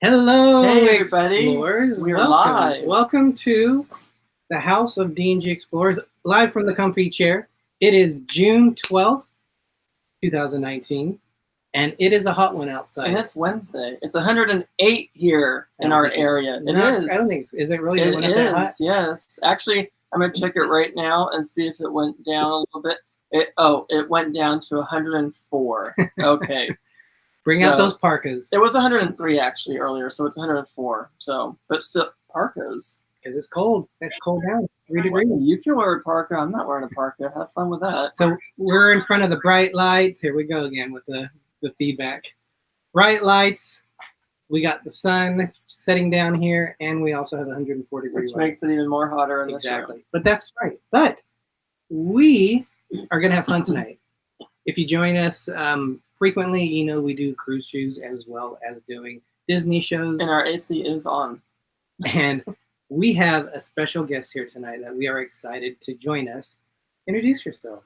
Hello, hey everybody! Explorers. We're Welcome. live. Welcome to the house of D&G Explorers, live from the comfy chair. It is June 12th, 2019, and it is a hot one outside. And it's Wednesday. It's 108 here in our area. It is. I don't think so. Is it really? It is, yes. Actually, I'm going to check it right now and see if it went down a little bit. It went down to 104. Okay. Bring out those parkas. It was 103 actually earlier, so it's 104. So, but still, parkas. Because it's cold. It's cold down. 3 degrees. You can wear a parka. I'm not wearing a parka. Have fun with that. So we're in front of the bright lights. Here we go again with the feedback. Bright lights. We got the sun setting down here, and we also have 104 degrees. Which makes it even more hotter in this room. Exactly. But that's right. But we are going to have fun tonight. If you join us frequently, you know we do cruise shoes as well as doing Disney shows. And our AC is on. And we have a special guest here tonight that we are excited to join us. Introduce yourself.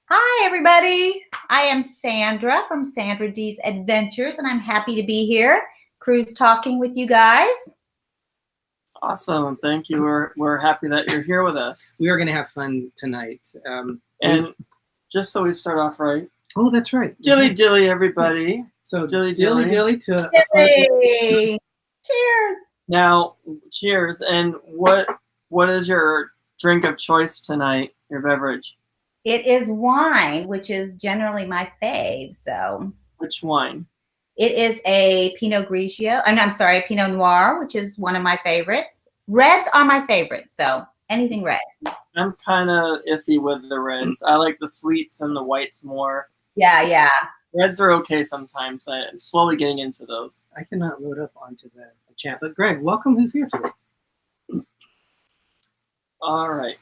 Hi, everybody. I am Sandra from Sandra D's Adventures, and I'm happy to be here, cruise talking with you guys. Awesome. Thank you. We're happy that you're here with us. We are going to have fun tonight. And just so we start off right. Oh, that's right. Dilly dilly, everybody. So dilly dilly to Yay. Cheers. Now, cheers. And what is your drink of choice tonight? Your beverage? It is wine, which is generally my fave. So, which wine? It is a Pinot Grigio. I'm sorry, a Pinot Noir, which is one of my favorites. Reds are my favorite, so anything red. I'm kind of iffy with the reds. I like the sweets and the whites more. Yeah. Reds are okay sometimes. I'm slowly getting into those. I cannot load up onto the chat, but Greg, welcome. Who's here today? All right.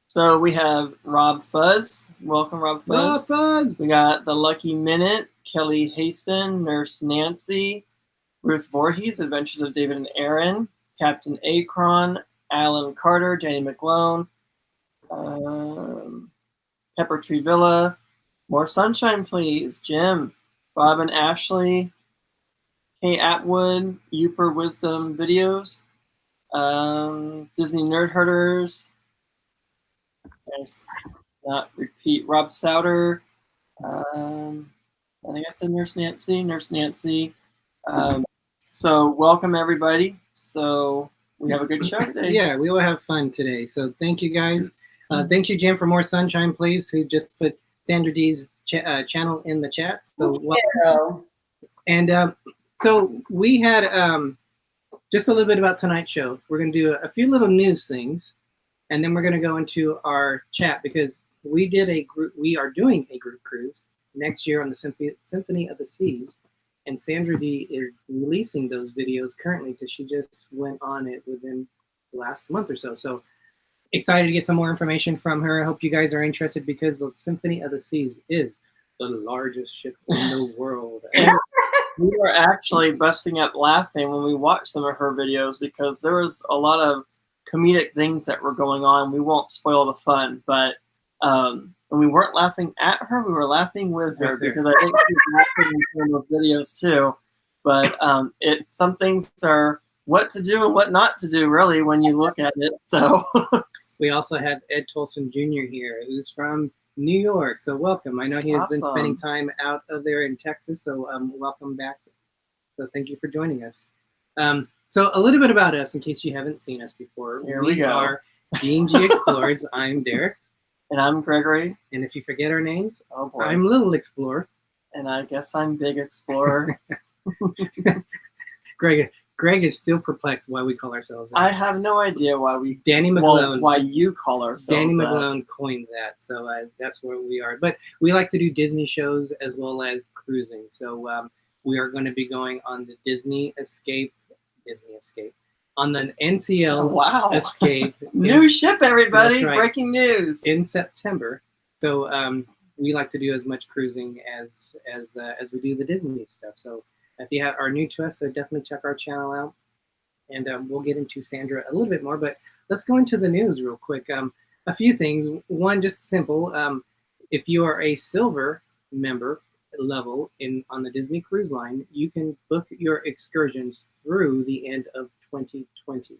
So we have RobFuz. Welcome, RobFuz. RobFuz. We got the Lucky Minute, Kelly Haston, Nurse Nancy, Ruth Voorhees, Adventures of David and Aaron, Captain Akron, Alan Carter, Danny McGlone, Pepper Tree Villa, More Sunshine Please, Jim, Bob and Ashley, Kay Atwood, Uper Wisdom Videos, Disney Nerd Herders, not repeat, Rob Souter, I think I said Nurse Nancy. So welcome everybody. So we have a good show today. Yeah, we will have fun today. So thank you guys. Thank you, Jim, for More Sunshine Please, who just put Sandra D's channel in the chat. So and so we had just a little bit about tonight's show. We're going to do a few little news things, and then we're going to go into our chat because we are doing a group cruise next year on the Symphony of the Seas, and Sandra D is releasing those videos currently because she just went on it within the last month or so. So excited to get some more information from her. I hope you guys are interested because the Symphony of the Seas is the largest ship in the world. We were actually busting up laughing when we watched some of her videos because there was a lot of comedic things that were going on. We won't spoil the fun, but when we weren't laughing at her, we were laughing with her because I think she's laughing in those videos too. But some things are what to do and what not to do really when you look at it. So we also have Ed Tolson Jr. here, who's from New York. So welcome. I know he has been spending time out of there in Texas. So welcome back. So thank you for joining us. So a little bit about us in case you haven't seen us before. Here we go. Are D&G Explorers. I'm Derick. And I'm Gregory. And if you forget our names, oh boy. I'm Little Explorer. And I guess I'm Big Explorer. Greg is still perplexed why we call ourselves that. I have no idea why Danny McGlone. Why you call ourselves Danny McGlone coined that, so that's where we are. But we like to do Disney shows as well as cruising. So we are going to be going on the Disney Escape, on the NCL Escape. New ship, everybody! Right, breaking news in September. So we like to do as much cruising as we do the Disney stuff. So if you are new to us, so definitely check our channel out, and we'll get into Sandra a little bit more. But let's go into the news real quick. A few things. One, just simple. If you are a silver member level on the Disney Cruise Line, you can book your excursions through the end of 2020.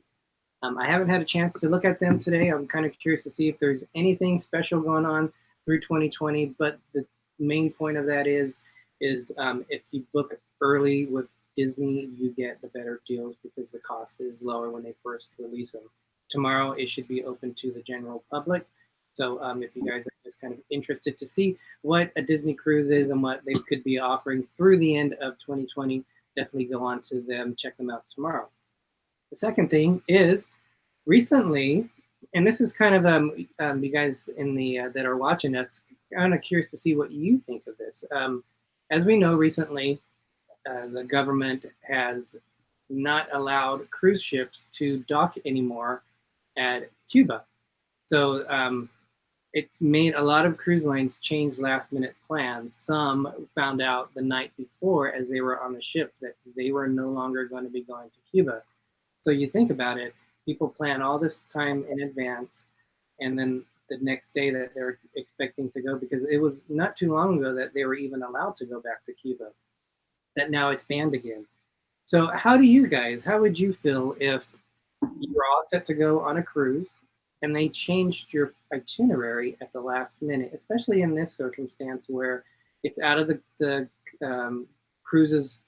I haven't had a chance to look at them today. I'm kind of curious to see if there's anything special going on through 2020, but the main point of that is if you book early with Disney, you get the better deals because the cost is lower when they first release them. Tomorrow, it should be open to the general public. So if you guys are just kind of interested to see what a Disney cruise is and what they could be offering through the end of 2020, definitely go on to them, check them out tomorrow. The second thing is recently, and this is kind of you guys in the that are watching us, kind of curious to see what you think of this. As we know, recently, the government has not allowed cruise ships to dock anymore at Cuba. So it made a lot of cruise lines change last-minute plans. Some found out the night before as they were on the ship that they were no longer going to be going to Cuba. So you think about it, people plan all this time in advance, and then the next day that they're expecting to go, because it was not too long ago that they were even allowed to go back to Cuba, that now it's banned again. So how would you feel if you were all set to go on a cruise and they changed your itinerary at the last minute, especially in this circumstance where it's out of the cruises?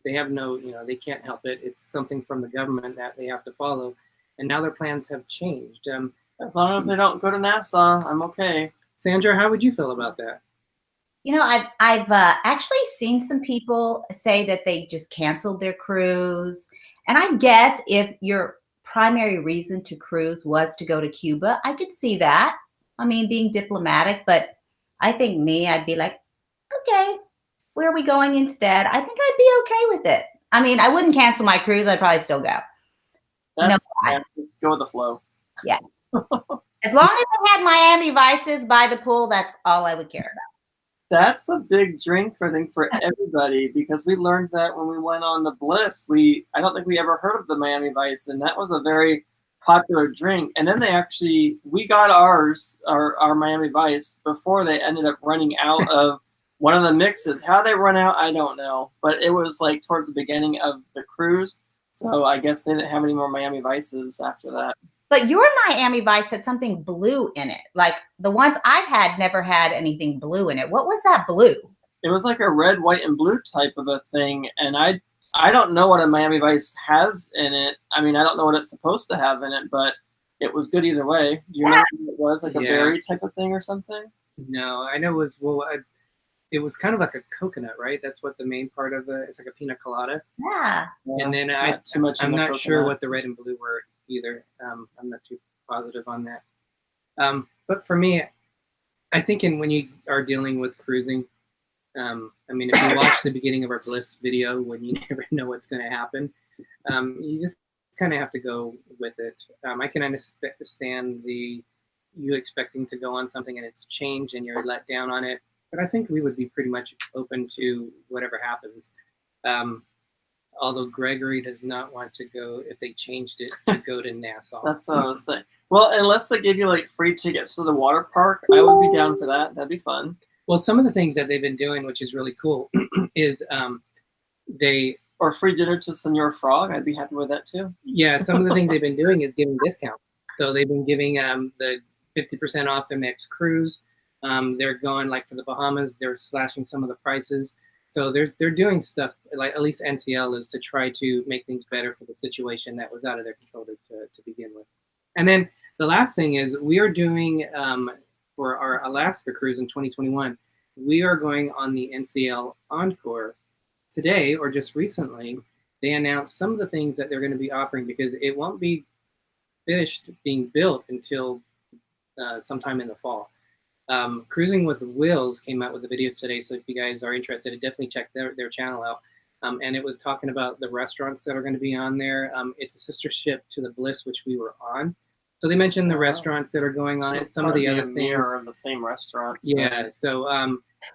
They have no, they can't help it. It's something from the government that they have to follow. And now their plans have changed. As long as they don't go to Nassau, I'm okay. Sandra, how would you feel about that? I've actually seen some people say that they just canceled their cruise. And I guess if your primary reason to cruise was to go to Cuba, I could see that. I mean, being diplomatic, but I think I'd be like, okay, where are we going instead? I think I'd be okay with it. I mean, I wouldn't cancel my cruise. I'd probably still go. Just go with the flow. Yeah. As long as I had Miami Vices by the pool, that's all I would care about. That's a big drink, I think, for everybody, because we learned that when we went on the Bliss. I don't think we ever heard of the Miami Vice, and that was a very popular drink. And then we got our Miami Vice before they ended up running out of one of the mixes. How they run out, I don't know, but it was like towards the beginning of the cruise. So I guess they didn't have any more Miami Vices after that. But your Miami Vice had something blue in it. Like the ones I've had never had anything blue in it. What was that blue? It was like a red, white, and blue type of a thing. And I don't know what a Miami Vice has in it. I mean, I don't know what it's supposed to have in it, but it was good either way. Do you know what it was? Like a berry type of thing or something? No, I know it was kind of like a coconut, right? That's what the main part of it's like a pina colada. Yeah. And then I'm not sure what the red and blue were either. I'm not too positive on that. But for me, I think when you are dealing with cruising, I mean, if you watch the beginning of our Bliss video, when you never know what's going to happen, you just kind of have to go with it. I can understand you expecting to go on something and it's changed and you're let down on it. But I think we would be pretty much open to whatever happens. Although Gregory does not want to go, if they changed it, to go to Nassau. That's what I was saying. Well, unless they give you like free tickets to the water park, I would be down for that. That'd be fun. Well, some of the things that they've been doing, which is really cool, is or free dinner to Senor Frog. I'd be happy with that too. Yeah, some of the things they've been doing is giving discounts. So they've been giving the 50% off their next cruise. They're going, like for the Bahamas, they're slashing some of the prices. So they're doing stuff, like at least NCL is, to try to make things better for the situation that was out of their control to begin with. And then the last thing is we are doing, for our Alaska cruise in 2021, we are going on the NCL Encore. Today, or just recently, they announced some of the things that they're going to be offering, because it won't be finished being built until sometime in the fall. Cruising with Wills came out with a video today, so if you guys are interested, definitely check their channel out. And it was talking about the restaurants that are going to be on there. It's a sister ship to the Bliss, which we were on. So they mentioned the restaurants that are going on it, some of the other things. Of the same restaurants. Yeah, so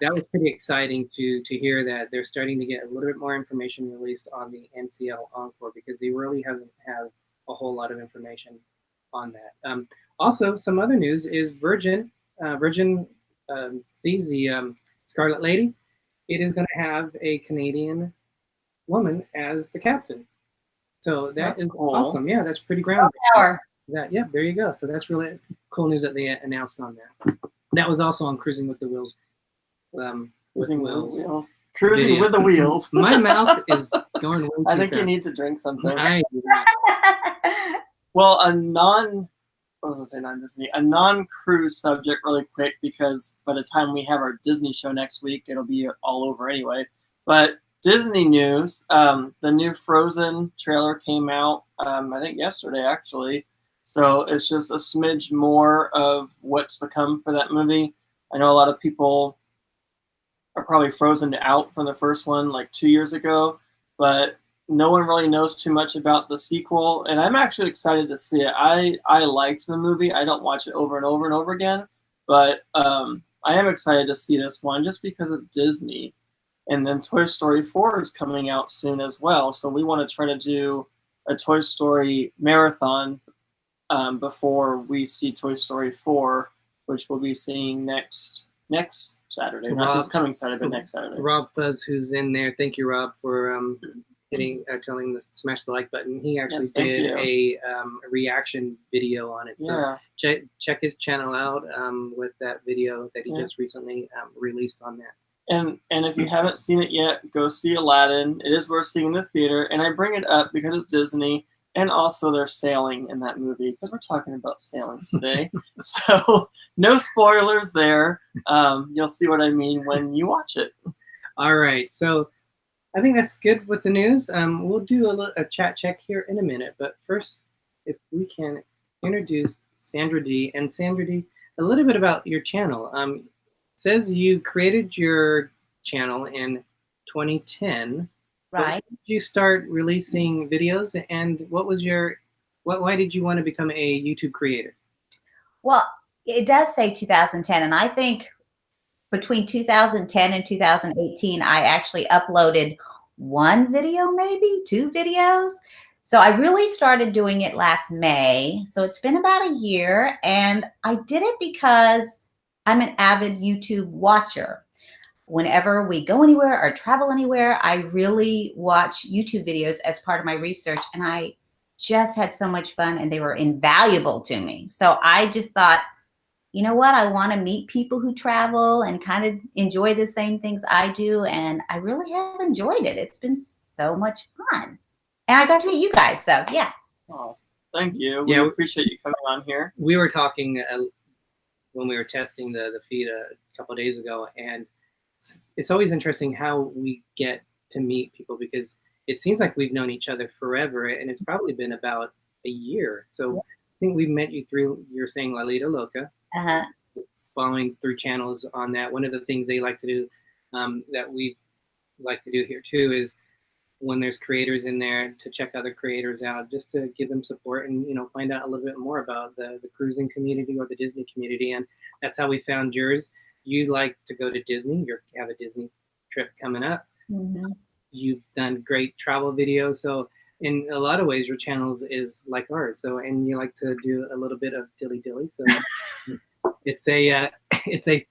that was pretty exciting to hear that they're starting to get a little bit more information released on the NCL Encore, because they really hasn't had a whole lot of information on that. Also, some other news is Virgin sees the Scarlet Lady. it is going to have a Canadian woman as the captain. So that's cool. awesome. Yeah, that's pretty groundbreaking. Power. Yeah, there you go. So that's really cool news that they announced on that. That was also on Cruising with the Wheels. Cruising with the wheels. My mouth is going way too I think fast. you need to drink something. I do not. Well, a non-cruise subject really quick, because by the time we have our Disney show next week, it'll be all over anyway. But Disney news, the new Frozen trailer came out, I think yesterday actually. So it's just a smidge more of what's to come for that movie. I know a lot of people are probably frozen out from the first one like 2 years ago, but no one really knows too much about the sequel, and I'm actually excited to see it. I liked the movie. I don't watch it over and over and over again, but I am excited to see this one just because it's Disney. And then Toy Story 4 is coming out soon as well, so we want to try to do a Toy Story marathon before we see Toy Story 4, which we'll be seeing next Saturday. Not this coming Saturday, but next Saturday. RobFuz, who's in there. Thank you, Rob, for telling the smash the like button. He actually did a reaction video on it. So check his channel out with that video that he just recently released on that. And if you haven't seen it yet, go see Aladdin. It is worth seeing in the theater. And I bring it up because it's Disney, and also they're sailing in that movie, because we're talking about sailing today. So no spoilers there. You'll see what I mean when you watch it. All right. So I think that's good with the news. We'll do a chat check here in a minute. But first, if we can introduce Sandra D. And Sandra D, a little bit about your channel. Says you created your channel in 2010. Right. When did you start releasing videos, and why did you want to become a YouTube creator? Well, it does say 2010, and I think between 2010 and 2018, I actually uploaded one video, maybe 2 videos. So I really started doing it last May. So it's been about a year, and I did it because I'm an avid YouTube watcher. Whenever we go anywhere or travel anywhere, I really watch YouTube videos as part of my research, and I just had so much fun, and they were invaluable to me. So I just thought, you know what? I want to meet people who travel and kind of enjoy the same things I do, and I really have enjoyed it. It's been so much fun, and I got to meet you guys. So yeah. Oh, thank you. We appreciate you coming on here. We were talking when we were testing the feed a couple of days ago, and it's always interesting how we get to meet people, because it seems like we've known each other forever, and it's probably been about a year. So I think we met you through, you're saying La Lita Loca, following through channels on that. One of the things they like to do that we like to do here too is when there's creators in there, to check other creators out, just to give them support and, you know, find out a little bit more about the cruising community or the Disney community. And that's how we found yours. You like to go to Disney. You have a Disney trip coming up. Mm-hmm. You've done great travel videos. So in a lot of ways, your channel is like ours. So, and you like to do a little bit of dilly. So it's a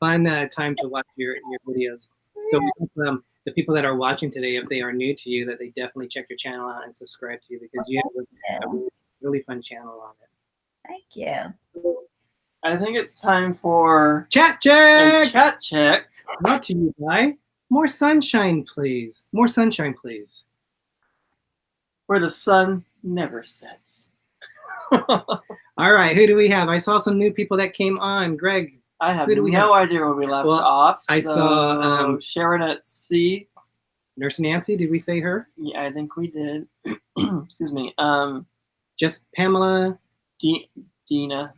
fun time to watch your videos. So the people that are watching today, if they are new to you, that they definitely check your channel out and subscribe to you, because you have a really fun channel on it. Thank you. I think it's time for chat check. Chat check. Brought to you by More Sunshine, Please. More Sunshine, Please. Where the sun never sets. All right, who do we have? I saw some new people that came on. Greg. I have no idea where we left off. I saw Sharon at Sea. Nurse Nancy, did we say her? Yeah, I think we did. Excuse me. Just Pamela. Dina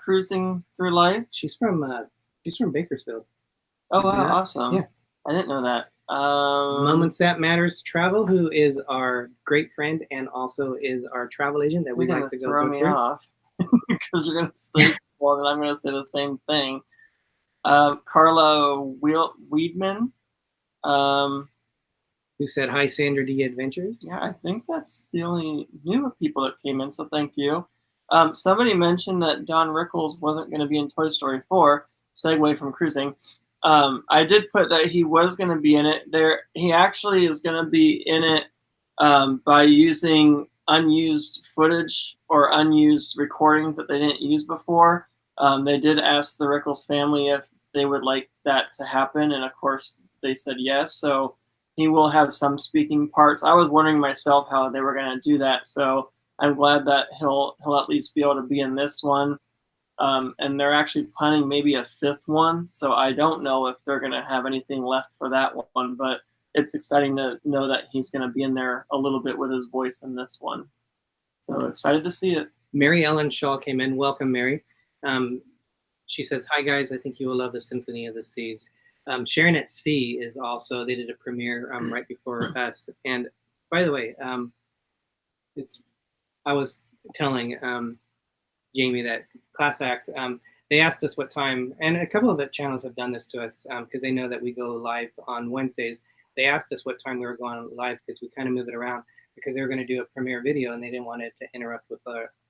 Cruising Through Life. She's from Bakersfield. Oh wow, awesome. Yeah. I didn't know that. Moments That Matters Travel, who is our great friend and also is our travel agent that we like to go throw me off because you're gonna say well, then I'm gonna say the same thing. Carla Weedman. Who said hi, Sandra D Adventures? Yeah, I think that's the only new people that came in, so thank you. Somebody mentioned that Don Rickles wasn't going to be in Toy Story 4. Segue from cruising. I did put that he was going to be in it. He actually is going to be in it by using unused footage or unused recordings that they didn't use before. They did ask the Rickles family if they would like that to happen, and of course they said yes. So he will have some speaking parts. I was wondering myself how they were going to do that, so I'm glad that he'll at least be able to be in this one. And they're actually planning maybe a 5th one, so I don't know if they're going to have anything left for that one, but it's exciting to know that he's going to be in there a little bit with his voice in this one. So excited to see it. Mary Ellen Shaw came in. Welcome, Mary. She says, hi, guys. I think you will love the Symphony of the Seas. Sharon at Sea is also, they did a premiere right before us. And by the way, I was telling Jamie that Class Act, they asked us what time, and a couple of the channels have done this to us because they know that we go live on Wednesdays. They asked us what time we were going live because we kind of move it around because they were going to do a premiere video and they didn't want it to interrupt with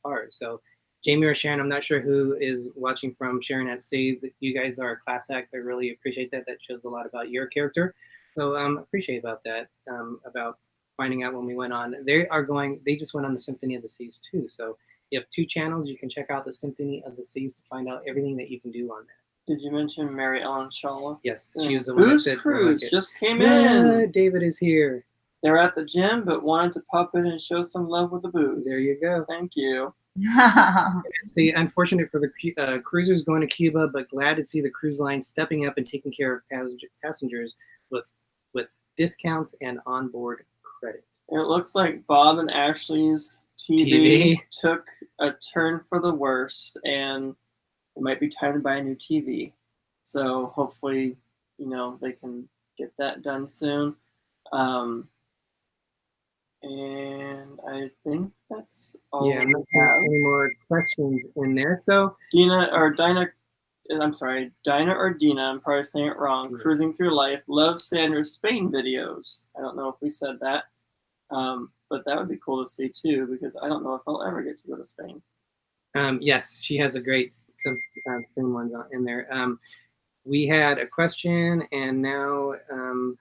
ours. So Jamie or Sharon, I'm not sure who is watching from Sharon at Sea. You guys are a Class Act. I really appreciate that. That shows a lot about your character. So appreciate about that, about finding out when we went on. They just went on the Symphony of the Seas too. So you have 2 channels. You can check out the Symphony of the Seas to find out everything that you can do on that. Did you mention Mary Ellen Shaw? Yes, she was the one that said Cruise just came in. David is here. They're at the gym, but wanted to pop in and show some love with the booze. There you go. Thank you. See, unfortunate for the cruisers going to Cuba, but glad to see the cruise line stepping up and taking care of passengers with discounts and onboard credit. It looks like Bob and Ashley's TV took a turn for the worse, and it might be time to buy a new TV. So hopefully, they can get that done soon. And I think that's all. Yeah, not any more questions in there. So Dinah or Dina, I'm probably saying it wrong. Yeah. Cruising Through Life, loves Sandra's Spain videos. I don't know if we said that. But that would be cool to see too, because I don't know if I'll ever get to go to Spain. Yes, she has a great some Spain ones in there. We had a question, and now, oh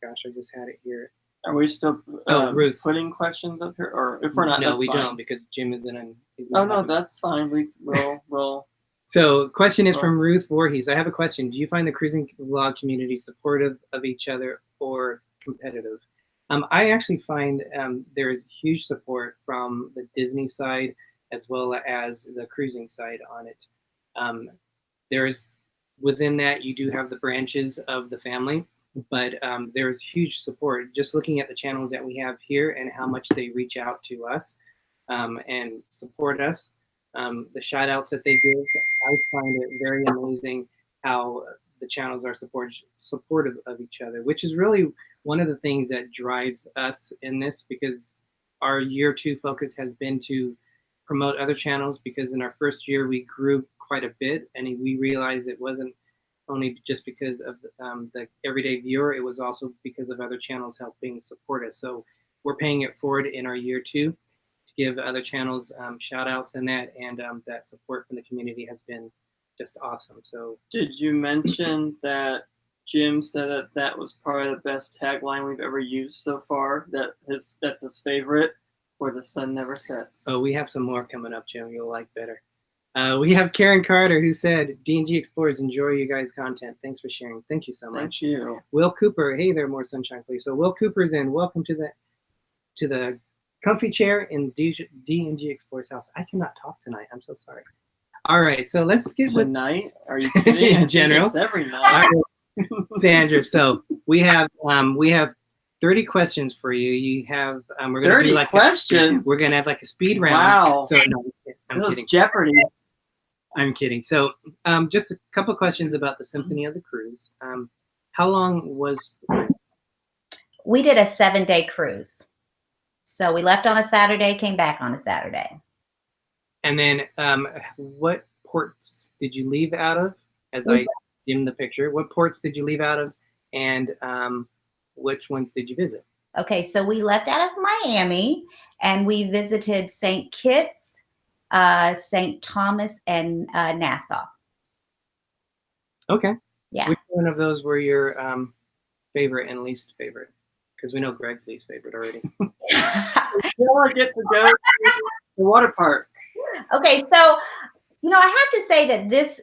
gosh, I just had it here. Are we still Ruth putting questions up here, or if we're not? No, that's we fine. don't because Jim isn't in. Oh no, that's fine. We'll. So, question is from Ruth Voorhees. I have a question. Do you find the cruising vlog community supportive of each other or competitive? I actually find there is huge support from the Disney side as well as the cruising side on it. There's within that you do have the branches of the family, but there's huge support. Just looking at the channels that we have here and how much they reach out to us and support us, the shout outs that they give, I find it very amazing how the channels are supportive of each other, which is really one of the things that drives us in this, because our year 2 focus has been to promote other channels, because in our first year we grew quite a bit, and we realized it wasn't only just because of the everyday viewer, it was also because of other channels helping support us. So we're paying it forward in our year 2 to give other channels shout outs and that support from the community has been just awesome. So did you mention that Jim said that was probably the best tagline we've ever used so far? That's his favorite, where the sun never sets. Oh, we have some more coming up, Jim. You'll like better. We have Karen Carter who said, D&G Explorers, enjoy you guys' content. Thanks for sharing. Thank you so much. Thank you. Will Cooper, hey there, more sunshine, please. So Will Cooper's in. Welcome to the comfy chair in D&G Explorers house. I cannot talk tonight. I'm so sorry. All right, so let's get tonight. Are you kidding? In general, it's every night. Sandra, so we have 30 questions for you. You have we're gonna 30 do like questions. We're gonna have like a speed round. Wow. So no, I'm this kidding. Is Jeopardy. I'm kidding. So just a couple questions about the Symphony of the Cruise. How long was? We did a 7-day cruise. So we left on a Saturday, came back on a Saturday. And then what ports did you leave out of? As I dim the picture, what ports did you leave out of, and which ones did you visit? Okay, so we left out of Miami, and we visited St. Kitts, St. Thomas, and Nassau. Okay, Yeah. Which one of those were your favorite and least favorite? Because we know Greg's least favorite already. Still I get to go to the water park. Okay, so I have to say that this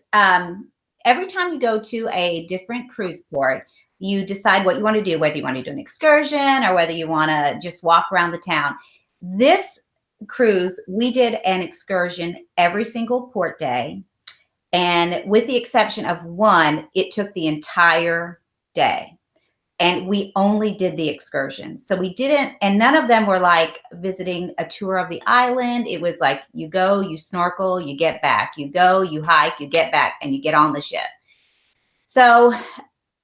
every time you go to a different cruise port, you decide what you want to do, whether you want to do an excursion or whether you want to just walk around the town. This cruise, we did an excursion every single port day. And with the exception of one, it took the entire day. And we only did the excursion. So we didn't, and none of them were like visiting a tour of the island. It was like you go, you snorkel, you get back. You go, you hike, you get back, and you get on the ship. So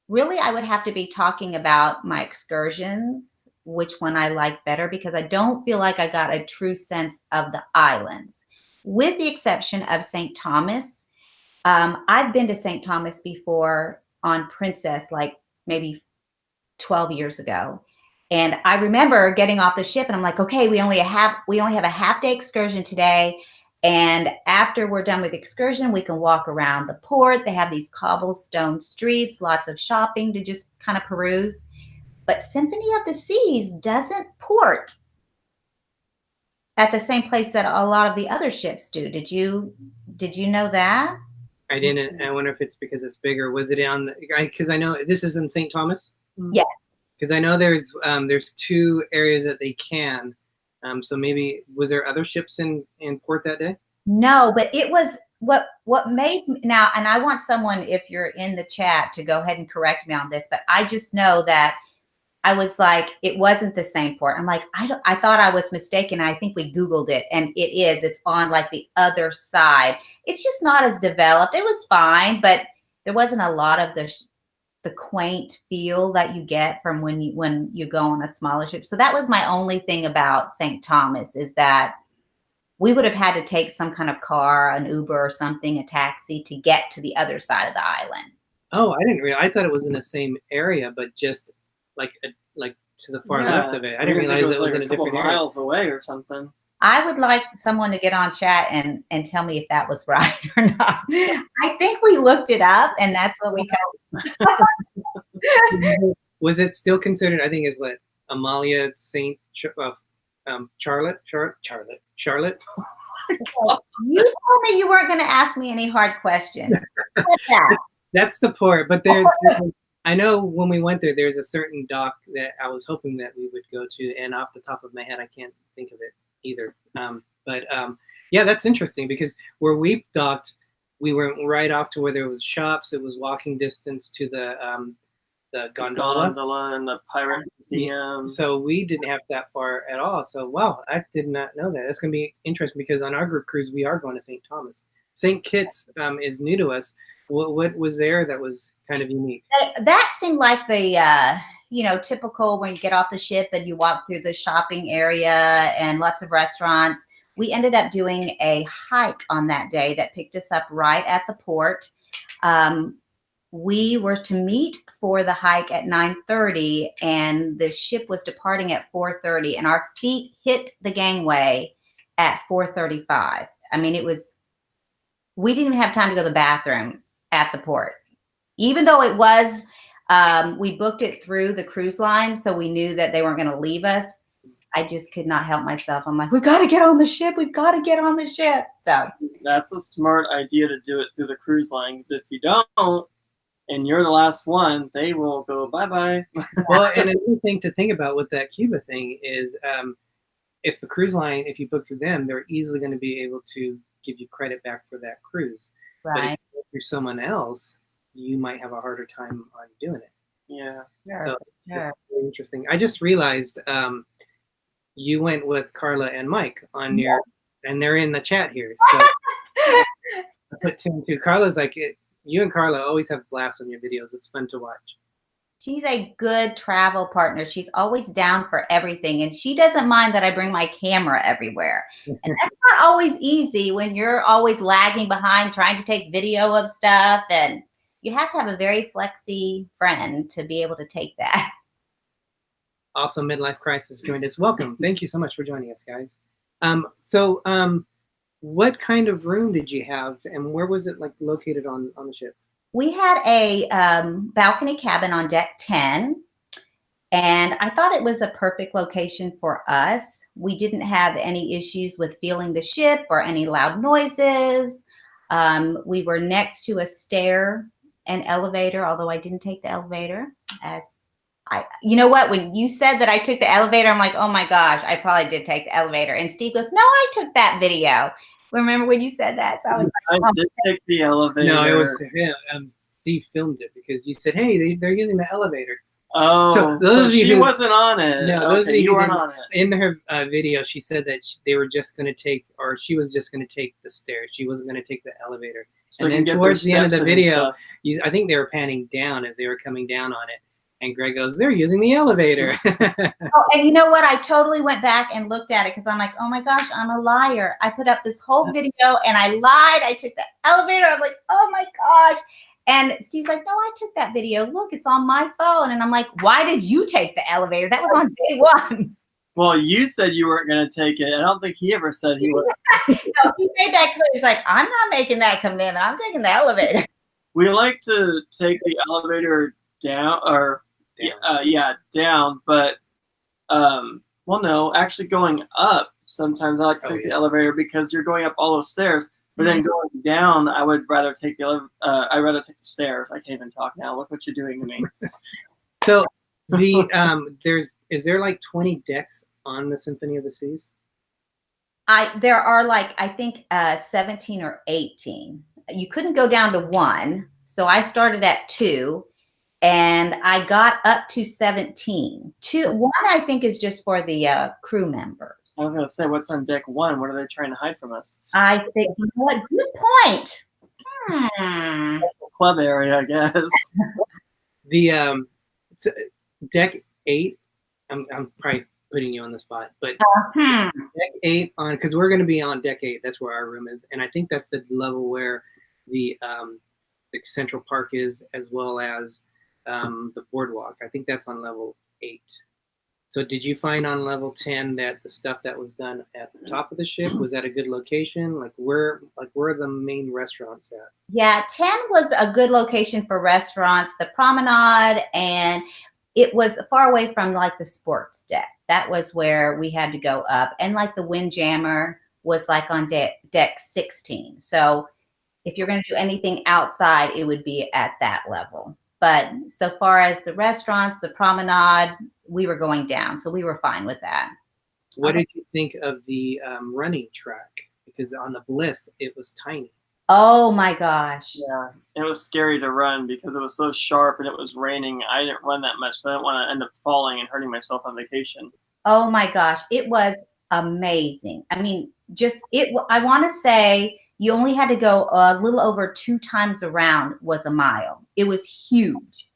really, I would have to be talking about my excursions, which one I like better, because I don't feel like I got a true sense of the islands. With the exception of St. Thomas. I've been to St. Thomas before on Princess, like maybe 12 years ago. And I remember getting off the ship and I'm like, okay, we only have a half-day excursion today. And after we're done with the excursion, we can walk around the port. They have these cobblestone streets, lots of shopping to just kind of peruse. But Symphony of the Seas doesn't port at the same place that a lot of the other ships do. Did you know that? I didn't. I wonder if it's because it's bigger. Was it on the, because I know this is in St. Thomas? Yes. Because I know there's 2 areas that they can. So maybe, was there other ships in port that day? No, but it was what made now, and I want someone, if you're in the chat, to go ahead and correct me on this, but I just know that I was like, it wasn't the same port. I'm like, I thought I was mistaken. I think we Googled it, and it is. It's on like the other side. It's just not as developed. It was fine, but there wasn't a lot of the quaint feel that you get from when you go on a smaller ship. So that was my only thing about St. Thomas, is that we would have had to take some kind of car, an Uber or something, a taxi, to get to the other side of the island. Oh, I didn't realize. I thought it was in the same area, but just like to the far left of it. I didn't realize it was in a different area. Miles away or something. I would like someone to get on chat and tell me if that was right or not. I think we looked it up, and that's what we got. Was it still considered? I think it's what, Amalia St. Charlotte. You told me you weren't going to ask me any hard questions. What's that? That's the port, but I know when we went there, there's a certain dock that I was hoping that we would go to, and off the top of my head, I can't think of it either. Yeah, that's interesting, because where we docked, we went right off to where there was shops. It was walking distance to the gondola And the pirate museum. So we didn't have that far at all. So wow, I did not know that. That's going to be interesting, because on our group cruise, we are going to St. Thomas. St. Kitts is new to us. What was there that was kind of unique? That seemed like the typical, when you get off the ship and you walk through the shopping area and lots of restaurants. We ended up doing a hike on that day that picked us up right at the port. We were to meet for the hike at 9:30, and the ship was departing at 4:30, and our feet hit the gangway at 4:35. I mean, we didn't even have time to go to the bathroom at the port. Even though it was, we booked it through the cruise line, so we knew that they weren't going to leave us. I just could not help myself. I'm like, we've got to get on the ship. We've got to get on the ship. So that's a smart idea, to do it through the cruise line, because if you don't, and you're the last one, they will go bye-bye. Well, and another thing to think about with that Cuba thing is, if the cruise line, if you book through them, they're easily going to be able to give you credit back for that cruise. Right. But if you go through someone else, you might have a harder time on doing it. Yeah. So that's really interesting. I just realized you went with Carla and Mike on your, and they're in the chat here. So I put 2 and 2. Carla's like, you and Carla always have blasts on your videos. It's fun to watch. She's a good travel partner. She's always down for everything. And she doesn't mind that I bring my camera everywhere. And that's not always easy when you're always lagging behind trying to take video of stuff. And you have to have a very flexy friend to be able to take that. Also, Midlife Crisis joined us. Welcome. Thank you so much for joining us, guys. What kind of room did you have, and where was it located on the ship? We had a balcony cabin on deck 10, and I thought it was a perfect location for us. We didn't have any issues with feeling the ship or any loud noises. We were next to a stair and elevator, although I didn't take the elevator. You know what? When you said that I took the elevator, I'm like, oh my gosh, I probably did take the elevator. And Steve goes, no, I took that video. Remember when you said that? So I was like, I did take the elevator. No, it was Steve filmed it because you said, hey, they're using the elevator. Oh, so she wasn't on it. No, okay, those of you weren't on it. In her video, she said that they were just going to take, or she was just going to take the stairs. She wasn't going to take the elevator. So and then towards the end of the video, I think they were panning down as they were coming down on it. And Greg goes, they're using the elevator. Oh, and you know what? I totally went back and looked at it because I'm like, oh my gosh, I'm a liar. I put up this whole video and I lied. I took the elevator. I'm like, oh my gosh. And Steve's like, no, I took that video. Look, it's on my phone. And I'm like, why did you take the elevator? That was on day one. Well, you said you weren't going to take it. I don't think he ever said he would. No, he made that clear. He's like, I'm not making that commitment. I'm taking the elevator. We like to take the elevator down, or down. But well, no, actually going up. Sometimes I like to take the elevator because you're going up all those stairs. But then going down, I would rather take the I'd rather take the stairs. I can't even talk now. Look what you're doing to me. So the is there like 20 decks on the Symphony of the Seas? There are like, I think 17 or 18. You couldn't go down to 1. So I started at 2 and I got up to 17. 1 I think is just for the crew members. I was going to say, what's on deck 1? What are they trying to hide from us? I think, what good point. Club area, I guess. The deck 8, I'm probably putting you on the spot, but deck 8 on, because we're going to be on deck 8. That's where our room is, and I think that's the level where the Central Park is, as well as the boardwalk. I think that's on level 8. So did you find on level 10 that the stuff that was done at the top of the ship was at a good location? Where are the main restaurants at? Yeah, 10 was a good location for restaurants, the promenade, and it was far away from like the sports deck. That was where we had to go up. And like the Windjammer was like on deck 16. So if you're going to do anything outside, it would be at that level. But so far as the restaurants, the promenade, we were going down. So we were fine with that. What did you think of the running track? Because on the Bliss, it was tiny. Oh my gosh. Yeah, it was scary to run because it was so sharp and it was raining. I didn't run that much, so I didn't want to end up falling and hurting myself on vacation. Oh my gosh, it was amazing. I mean, I want to say you only had to go a little over 2 times around was a mile. It was huge.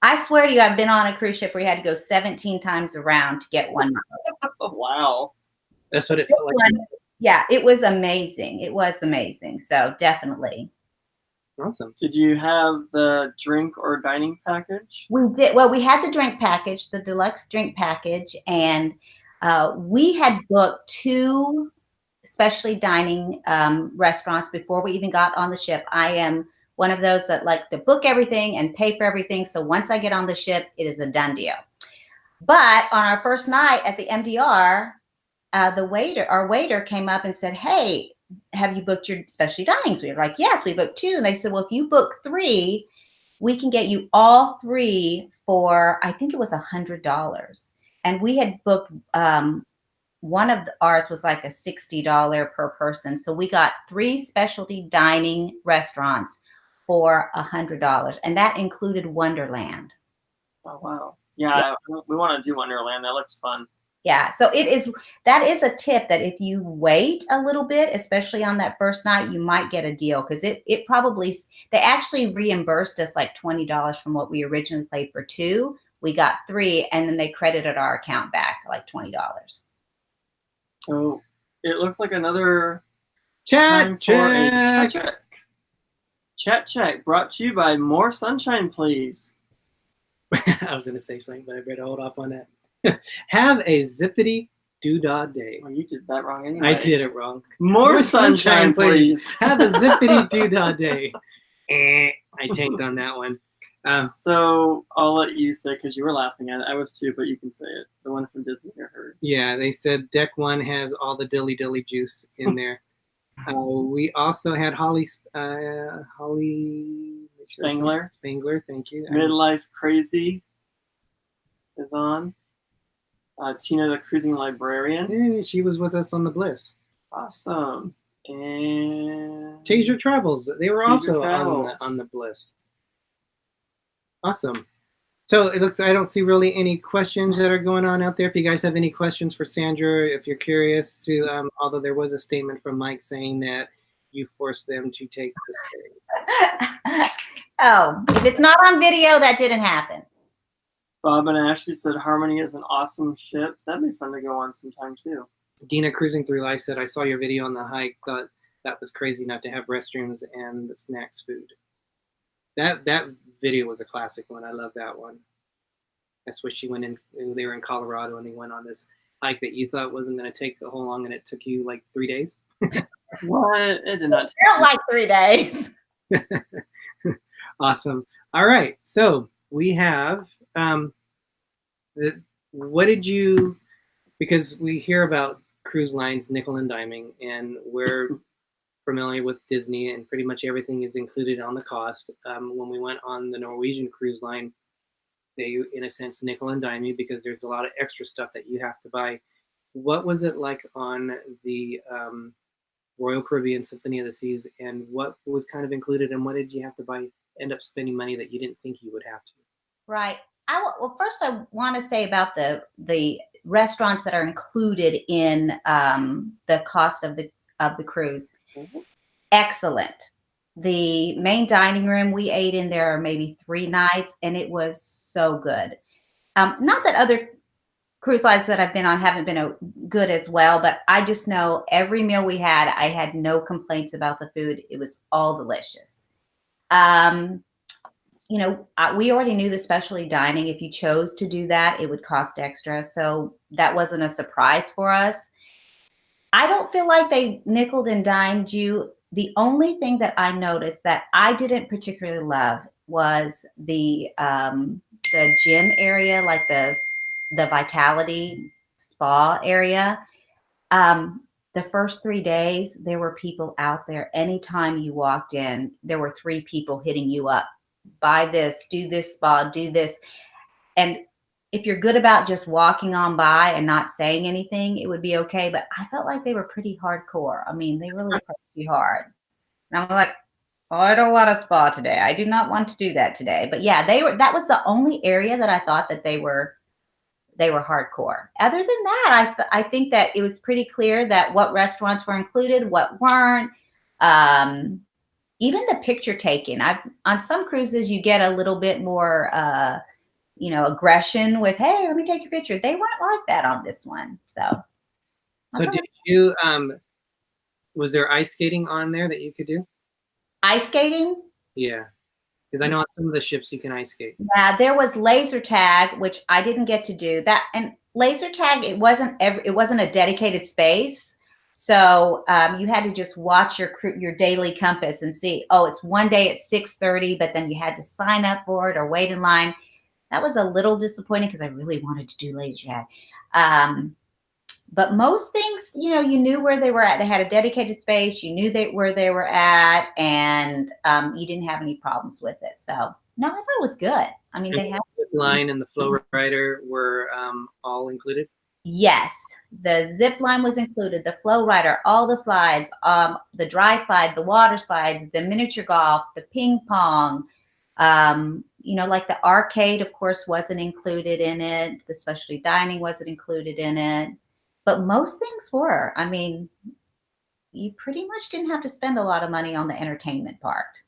I swear to you, I've been on a cruise ship where you had to go 17 times around to get 1 mile. Wow. That's what it felt like. Yeah, it was amazing. It was amazing. So definitely. Awesome. Did you have the drink or dining package? We did. Well, we had the drink package, the deluxe drink package, and we had booked 2 specialty dining restaurants before we even got on the ship. I am one of those that like to book everything and pay for everything. So once I get on the ship, it is a done deal. But on our first night at the MDR, our waiter came up and said, hey, have you booked your specialty dinings? We were like, yes, we booked 2. And they said, well, if you book 3, we can get you all 3 for, I think it was $100. And we had booked, one of ours was like a $60 per person. So we got 3 specialty dining restaurants for $100. And that included Wonderland. Oh, wow. Yeah, we want to do Wonderland. That looks fun. Yeah, so that is a tip that if you wait a little bit, especially on that first night, you might get a deal because it probably, they actually reimbursed us like $20 from what we originally paid for 2. We got 3, and then they credited our account back like $20. So it looks like another Chat check. Chat check brought to you by More Sunshine, Please. I was going to say something, but I better hold off on that. Have a zippity doodah day. Well, you did that wrong anyway. I did it wrong. More sunshine, please. Have a zippity doodah day. I tanked on that one. So I'll let you say, because you were laughing at it. I was too, but you can say it. The one from Disney I heard. Yeah, they said deck 1 has all the dilly juice in there. We also had Holly Spangler. Spangler, thank you. Midlife Crazy is on. Tina, the cruising librarian. Yeah, she was with us on the Bliss. Awesome. And Taser Travels. They were Taser also Travels. on the Bliss. Awesome. So it looks, I don't see really any questions that are going on out there. If you guys have any questions for Sandra, if you're curious to, although there was a statement from Mike saying that you forced them to take this thing. Oh, if it's not on video, that didn't happen. Bob and Ashley said Harmony is an awesome ship. That'd be fun to go on sometime too. Dina Cruising Through Life said, I saw your video on the hike, thought that was crazy not to have restrooms and the snacks food. That video was a classic one. I love that one. That's what she went in. They were in Colorado and they went on this hike that you thought wasn't going to take a whole long, and it took you like 3 days. What? It did not. Felt like 3 days. Awesome. All right. So we have, what did you, because we hear about cruise lines nickel and diming, and we're familiar with Disney and pretty much everything is included on the cost. When we went on the Norwegian cruise line, they, in a sense, nickel and dime you because there's a lot of extra stuff that you have to buy. What was it like on the Royal Caribbean Symphony of the Seas, and what was kind of included, and what did you have to buy, end up spending money that you didn't think you would have to? Right. Well, first I want to say about the restaurants that are included in the cost of the cruise. Mm-hmm. Excellent. The main dining room, we ate in there maybe 3 nights, and it was so good. Not that other cruise lines that I've been on haven't been good as well, but I just know every meal we had, I had no complaints about the food. It was all delicious. You know, we already knew the specialty dining. If you chose to do that, it would cost extra. So that wasn't a surprise for us. I don't feel like they nickeled and dimed you. The only thing that I noticed that I didn't particularly love was the gym area, like the Vitality spa area. The first 3 days, there were people out there. Anytime you walked in, there were 3 people hitting you up. Buy this, do this spa, do this. And if you're good about just walking on by and not saying anything, it would be okay. But I felt like they were pretty hardcore. I mean, they really pressed you hard. And I'm like, oh, I don't want a spa today. I do not want to do that today. But yeah, that was the only area that I thought that they were hardcore. Other than that, I think that it was pretty clear that what restaurants were included, what weren't. Even the picture taking. On some cruises, you get a little bit more, aggression with, hey, let me take your picture. They weren't like that on this one. So did you, was there ice skating on there that you could do? Ice skating? Yeah. Because I know on some of the ships you can ice skate. Yeah, there was laser tag, which I didn't get to do. That, and laser tag, it wasn't a dedicated space. So you had to just watch your daily compass and see, oh, it's one day at 6:30, but then you had to sign up for it or wait in line. That was a little disappointing because I really wanted to do laser tag. But most things, you knew where they were at. They had a dedicated space. You knew where they were at, and you didn't have any problems with it. So no, I thought it was good. I mean, they had the zip line and the flow rider were all included. Yes, the zip line was included, the flow rider, all the slides, the dry slide, the water slides, the miniature golf, the ping pong, like the arcade, of course, wasn't included in it. The specialty dining wasn't included in it, but most things were. I mean, you pretty much didn't have to spend a lot of money on the entertainment part,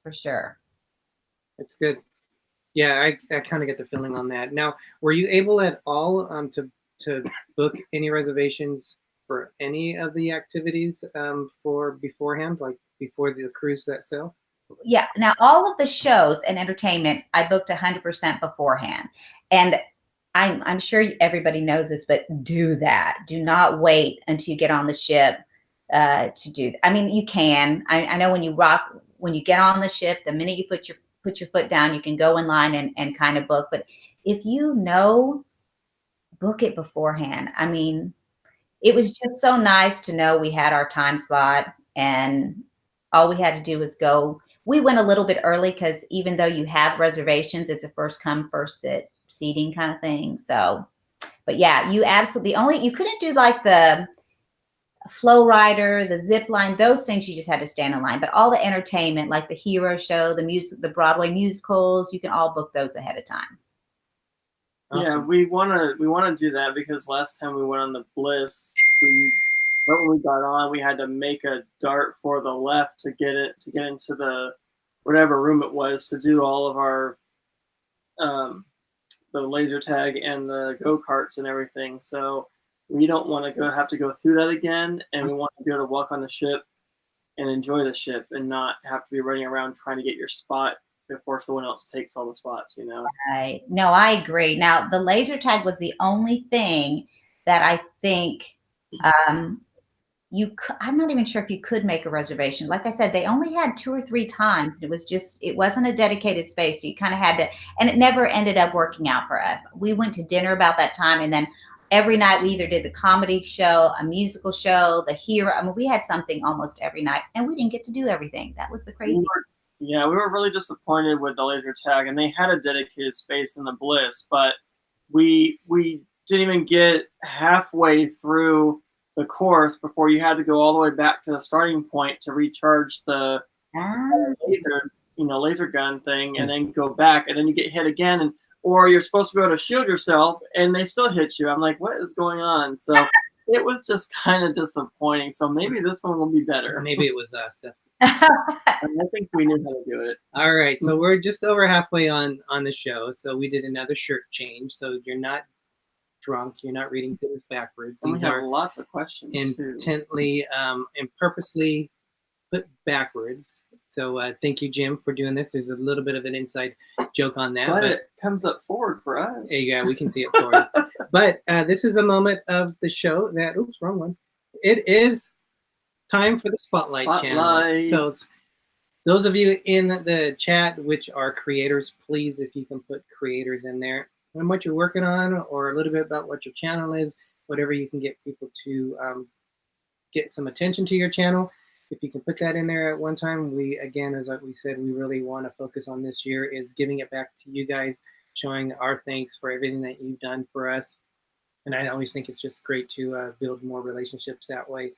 for sure. That's good. Yeah, I kind of get the feeling on that. Now, were you able at all to book any reservations for any of the activities for beforehand, like before the cruise set sail? Yeah. Now, all of the shows and entertainment, I booked 100% beforehand. And I'm sure everybody knows this, but do that. Do not wait until you get on the ship to do that. I mean, you can. I know when you when you get on the ship, the minute you put your foot down, you can go in line and kind of book. But if you know, book it beforehand. I mean, it was just so nice to know we had our time slot, and all we had to do was go. We went a little bit early because even though you have reservations, it's a first come, first sit seating kind of thing. So, but yeah, you couldn't do like the flow rider, the zip line, those things you just had to stand in line. But all the entertainment, like the hero show, the music, the Broadway musicals, you can all book those ahead of time. Awesome. Yeah, we wanna do that because last time we went on the Bliss, right when we got on, we had to make a dart for the left to get into the whatever room it was to do all of our the laser tag and the go-karts and everything. So we don't want to have to go through that again, and we want to be able to walk on the ship and enjoy the ship and not have to be running around trying to get your spot before someone else takes all the spots, you know? Right. No, I agree. Now, the laser tag was the only thing that I think I'm not even sure if you could make a reservation. Like I said, they only had 2 or 3 times. It wasn't a dedicated space. So you kind of had to, and it never ended up working out for us. We went to dinner about that time, and then every night we either did the comedy show, a musical show, the hero. I mean, we had something almost every night, and we didn't get to do everything. That was the crazy. We were really disappointed with the laser tag, and they had a dedicated space in the Bliss, but we didn't even get halfway through the course before you had to go all the way back to the starting point to recharge the laser gun thing, and then go back, and then you get hit again, or you're supposed to be able to shield yourself, and they still hit you. I'm like, what is going on? So it was just kind of disappointing. So maybe this one will be better. Maybe it was us. I think we knew how to do it. All right, so we're just over halfway on the show. So we did another shirt change. So you're not drunk. You're not reading things backwards. And we have lots of questions intently and purposely put backwards. So thank you, Jim, for doing this. There's a little bit of an inside joke on that. But it comes up forward for us. Yeah, we can see it forward. But this is a moment of the show that, oops, wrong one. It is time for the Spotlight channel. So those of you in the chat, which are creators, please, if you can put creators in there and what you're working on, or a little bit about what your channel is, whatever you can get people to get some attention to your channel. If you can put that in there at one time, again, as we said, we really want to focus on this year is giving it back to you guys, showing our thanks for everything that you've done for us. And I always think it's just great to build more relationships that way.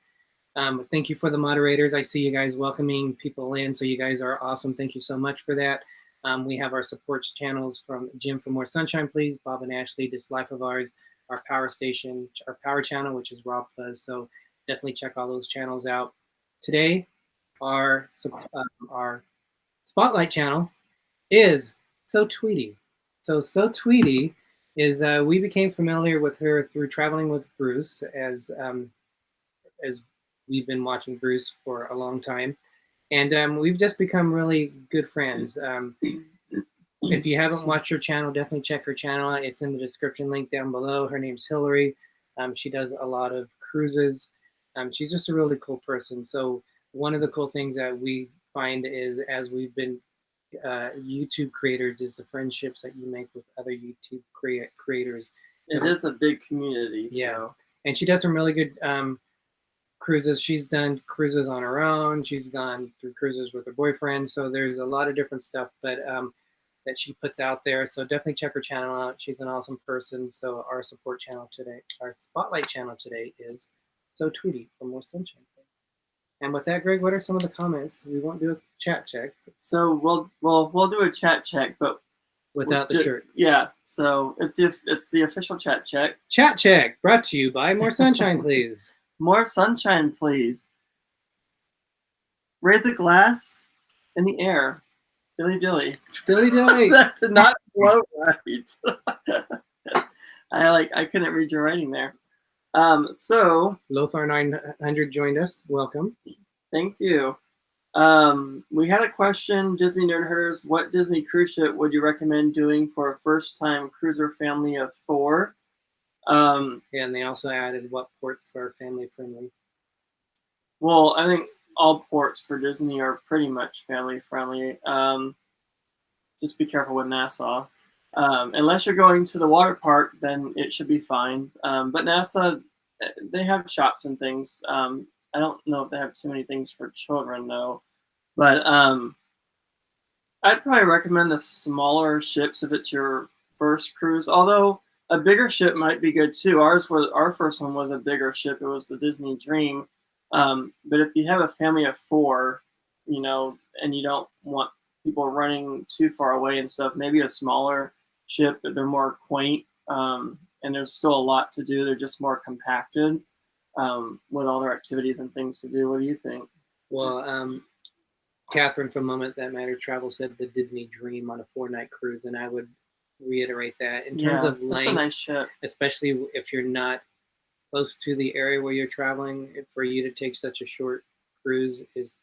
Thank you for the moderators. I see you guys welcoming people in, so you guys are awesome. Thank you so much for that. We have our support channels from Jim for More Sunshine, please, Bob and Ashley, DisLyfeOfOurs, our power station, our power channel, which is RobFuz. So definitely check all those channels out. Today, our Spotlight channel is SoTweetie. So SoTweetie is we became familiar with her through traveling with Bruce, as we've been watching Bruce for a long time, and we've just become really good friends. If you haven't watched her channel, definitely check her channel. It's in the description link down below. Her name's Hillary. She does a lot of cruises. She's just a really cool person. So one of the cool things that we find is, as we've been YouTube creators, is the friendships that you make with other YouTube creators. It is a big community. Yeah, so. And she does some really good cruises. She's done cruises on her own. She's gone through cruises with her boyfriend. So there's a lot of different stuff, but that she puts out there. So definitely check her channel out. She's an awesome person. So our support channel today, our Spotlight channel today is SoTweetie for More Sunshine. And with that, Greg, what are some of the comments? We won't do a chat check. So we'll do a chat check, but without the shirt. Yeah. So it's the official chat check. Chat check brought to you by More Sunshine, please. More sunshine, please. Raise a glass in the air. Dilly dilly. Dilly dilly. That did not flow right. I couldn't read your writing there. So Lothar 900 joined us. Welcome. Thank you. We had a question, Disney Nerd Herders. What Disney cruise ship would you recommend doing for a first-time cruiser family of 4? Yeah, and they also added what ports are family friendly. Well, I think all ports for Disney are pretty much family friendly. Just be careful with Nassau. Unless you're going to the water park, then it should be fine. But Nassau, they have shops and things. I don't know if they have too many things for children though. But I'd probably recommend the smaller ships if it's your first cruise. Although a bigger ship might be good too. Our first one was a bigger ship. It was the Disney Dream. But if you have a family of 4, you know, and you don't want people running too far away and stuff, maybe a smaller ship. They're more quaint, and there's still a lot to do. They're just more compacted with all their activities and things to do. What do you think? Well, Catherine from Moment That Matters Travel said the Disney Dream on a 4-night cruise, and I would reiterate that in terms of length, that's a nice ship, especially if you're not close to the area where you're traveling. For you to take such a short cruise it's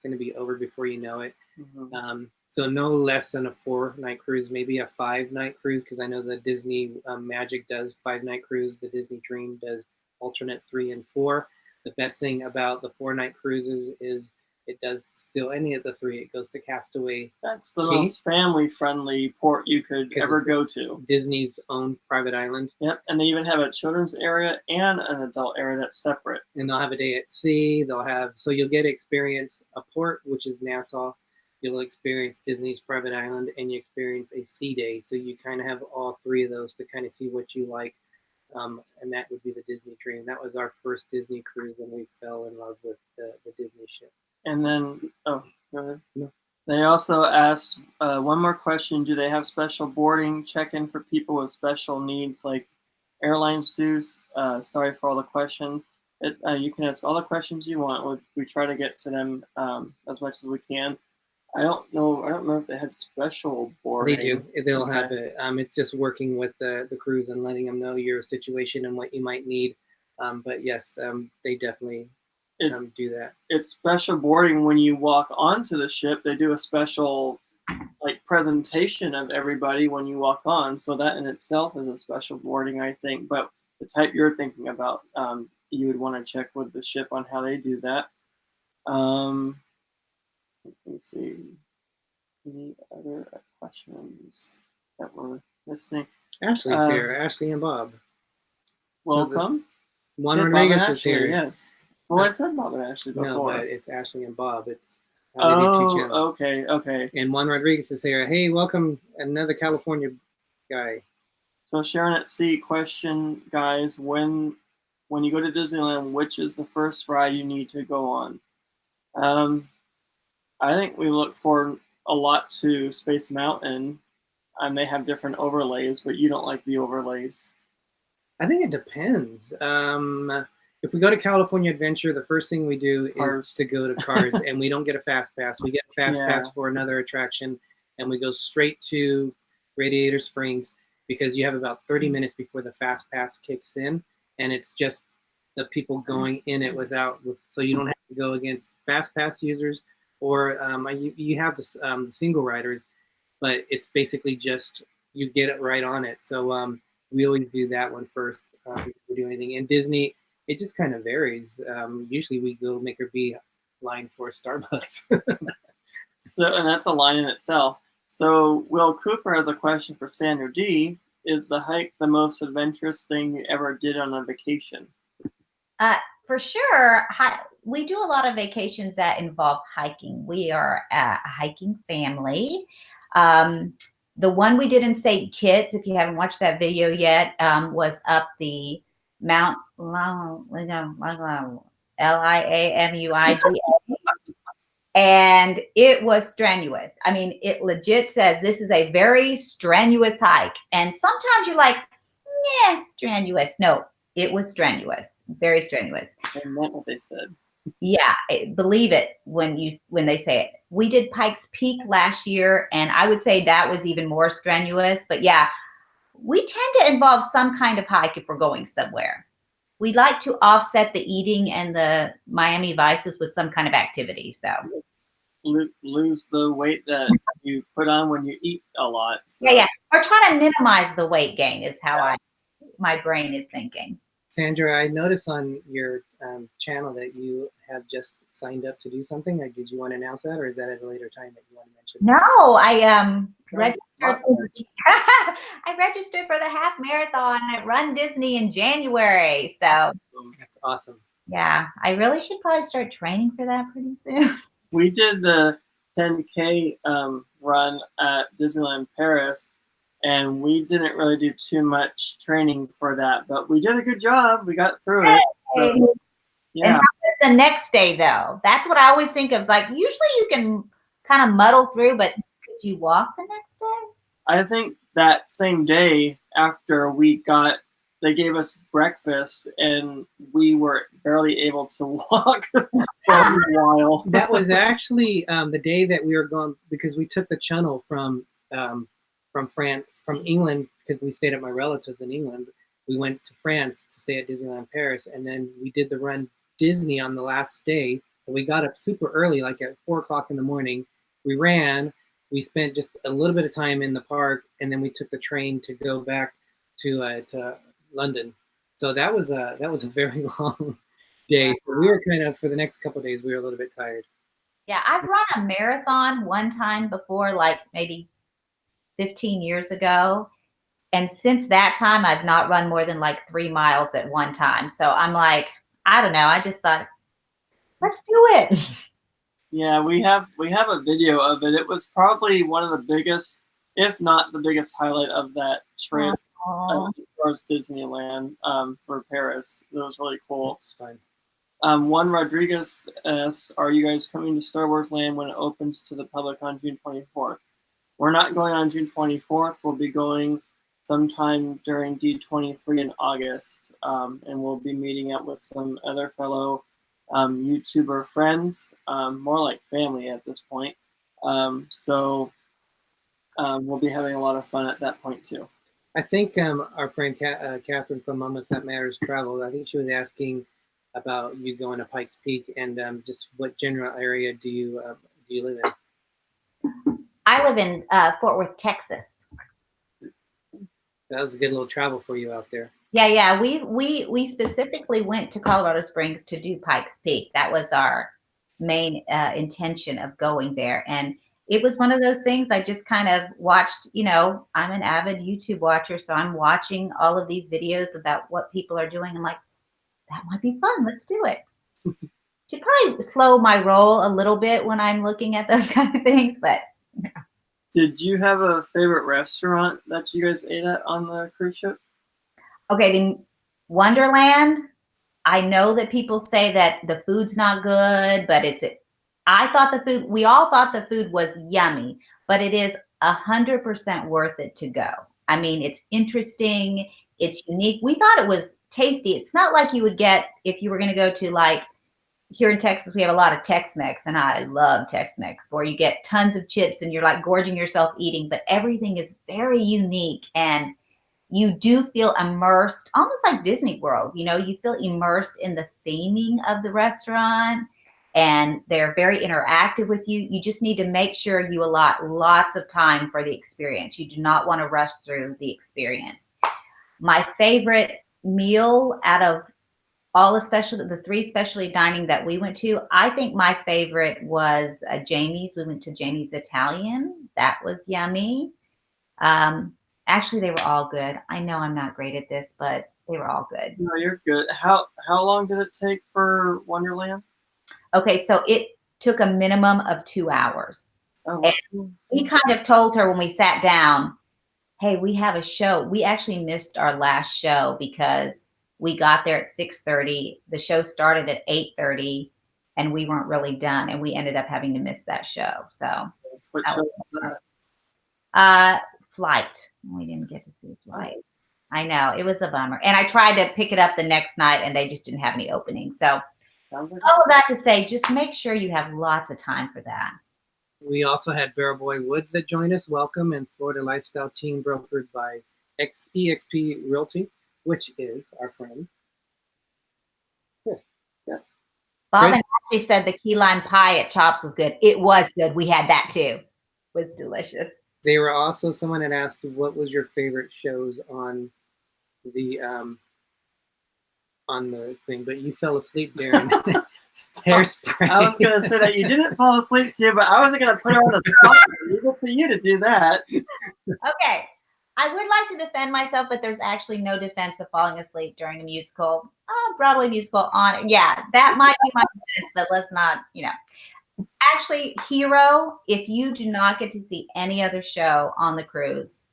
going to be over before you know it. Mm-hmm. So no less than a 4-night cruise, maybe a 5-night cruise, because I know the Disney Magic does 5-night cruise. The Disney Dream does alternate 3 and 4. The best thing about the 4-night cruises is it does still any of the 3. It goes to Castaway. That's the most family-friendly port you could ever go to. Disney's own private island. Yep, and they even have a children's area and an adult area that's separate. And they'll have a day at sea. So you'll get to experience a port, which is Nassau. You'll experience Disney's private island, and you experience a sea day. So you kind of have all 3 of those to kind of see what you like. And that would be the Disney Dream. That was our first Disney cruise, and we fell in love with the Disney ship. And then, go ahead. No. They also asked one more question. Do they have special boarding check-in for people with special needs like airlines do? Sorry for all the questions. You can ask all the questions you want. We try to get to them as much as we can. I don't know if they had special boarding. They do. They'll have it. It's just working with the cruise and letting them know your situation and what you might need. But yes, they definitely do that. It's special boarding when you walk onto the ship. They do a special presentation of everybody when you walk on. So that in itself is a special boarding, I think. But the type you're thinking about, you would want to check with the ship on how they do that. Let me see. Any other questions that we're missing? Ashley's here. Ashley and Bob. Welcome. Juan Rodriguez is here. Yes. Well, I said Bob and Ashley before. No, but it's Ashley and Bob. It's okay. And Juan Rodriguez is here. Hey, welcome, another California guy. So Sharon at Sea question, guys, when you go to Disneyland, which is the first ride you need to go on? I think we look forward a lot to Space Mountain. They have different overlays, but you don't like the overlays. I think it depends. If we go to California Adventure, the first thing we do is to go to Cars, and we don't get a fast pass. We get a fast pass for another attraction, and we go straight to Radiator Springs because you have about 30 minutes before the fast pass kicks in, and it's just the people going in it so you don't have to go against fast pass users, or you have the single riders, but it's basically just you get it right on it. So we always do that one first before we do anything. In Disney, it just kind of varies. Usually we go make her be line for Starbucks. And that's a line in itself. So Will Cooper has a question for Sandra D. Is the hike the most adventurous thing you ever did on a vacation? For sure. We do a lot of vacations that involve hiking. We are a hiking family. The one we did in St. Kitts, if you haven't watched that video yet, was up the Mount Liamuiga, and it was strenuous. I mean, it legit says this is a very strenuous hike. And sometimes you're like, yeah, strenuous. No, it was strenuous, very strenuous. I meant what they said. Yeah, believe it when they say it. We did Pikes Peak last year, and I would say that was even more strenuous. But yeah, we tend to involve some kind of hike if we're going somewhere. We like to offset the eating and the Miami Vices with some kind of activity. So lose the weight that you put on when you eat a lot. So. Yeah. Or try to minimize the weight gain is how my brain is thinking. Sandra, I noticed on your channel that you have just signed up to do something. Like, did you want to announce that, or is that at a later time that you want to mention? No, I registered. I registered for the half marathon at Run Disney in January. So That's awesome. yeah, I really should probably start training for that pretty soon. We did the 10K run at Disneyland Paris, and we didn't really do too much training for that, but we did a good job. We got through it. So, yeah. And how was the next day though? That's what I always think of. Like usually you can kind of muddle through, but could you walk the next day? I think that same day after they gave us breakfast, and we were barely able to walk for a while. That was actually the day that we were going, because we took the channel from England, because we stayed at my relatives in England. We went to France to stay at Disneyland Paris, and then we did the Run Disney on the last day. We got up super early, like at 4 o'clock in the morning. We ran. We spent just a little bit of time in the park, and then we took the train to go back to London. So that was a very long day. So we were kind of, for the next couple of days, we were a little bit tired. Yeah, I've run a marathon one time before, like maybe 15 years ago. And since that time, I've not run more than like 3 miles at one time. So I'm like, I don't know. I just thought, let's do it. Yeah, we have a video of it. It was probably one of the biggest, if not the biggest, highlight of that trip as far as Disneyland for Paris. It was really cool. It's fun. One Rodriguez asks, are you guys coming to Star Wars Land when it opens to the public on June 24th? We're not going on June 24th. We'll be going sometime during D23 in August, and we'll be meeting up with some other fellow YouTuber friends, more like family at this point. So we'll be having a lot of fun at that point too. I think our friend Catherine from Moments That Matters Travel, I think she was asking about you going to Pikes Peak, and just what general area do you live in? I live in Fort Worth, Texas. That was a good little travel for you out there. Yeah. We specifically went to Colorado Springs to do Pikes Peak. That was our main intention of going there. And it was one of those things I just kind of watched, I'm an avid YouTube watcher. So I'm watching all of these videos about what people are doing. I'm like, that might be fun. Let's do it. Should probably slow my roll a little bit when I'm looking at those kind of things, but no. Did you have a favorite restaurant that you guys ate at on the cruise ship? Okay, the Wonderland. I know that people say that the food's not good, but we all thought the food was yummy, but it is 100% worth it to go. I mean, it's interesting. It's unique. We thought it was tasty. It's not like you would get if you were going to go to, like, here in Texas, we have a lot of Tex-Mex, and I love Tex-Mex, where you get tons of chips and you're like gorging yourself eating, but everything is very unique, and you do feel immersed, almost like Disney World. You feel immersed in the theming of the restaurant, and they're very interactive with you. You just need to make sure you allot lots of time for the experience. You do not want to rush through the experience. My favorite meal out of all the 3 specialty dining that we went to, I think my favorite was Jamie's. We went to Jamie's Italian. That was yummy. Actually, they were all good. I know I'm not great at this, but they were all good. No, you're good. How long did it take for Wonderland? Okay, so it took a minimum of 2 hours. Oh, wow. And we kind of told her when we sat down, hey, we have a show. We actually missed our last show because we got there at 6:30. The show started at 8:30, and we weren't really done, and we ended up having to miss that show. So, What show was that? Flight. We didn't get to see Flight. I know, it was a bummer. And I tried to pick it up the next night, and they just didn't have any openings. So, all of that to say, just make sure you have lots of time for that. We also had Barrowboy Woods that joined us. Welcome, and Florida Lifestyle Team, brokered by EXP Realty, which is our friend. Yeah. Bob and Ashley said the key lime pie at Chops was good. It was good. We had that too. It was delicious. They were also, someone had asked, what was your favorite shows on the on the thing, but you fell asleep during Hairspray. I was going to say that you didn't fall asleep too, but I wasn't going to put her on the spot. Legal for you to do that. Okay. I would like to defend myself, but there's actually no defense of falling asleep during a musical, Broadway musical on. Yeah, that might be my defense, but let's not, Actually, Hero, if you do not get to see any other show on the cruise,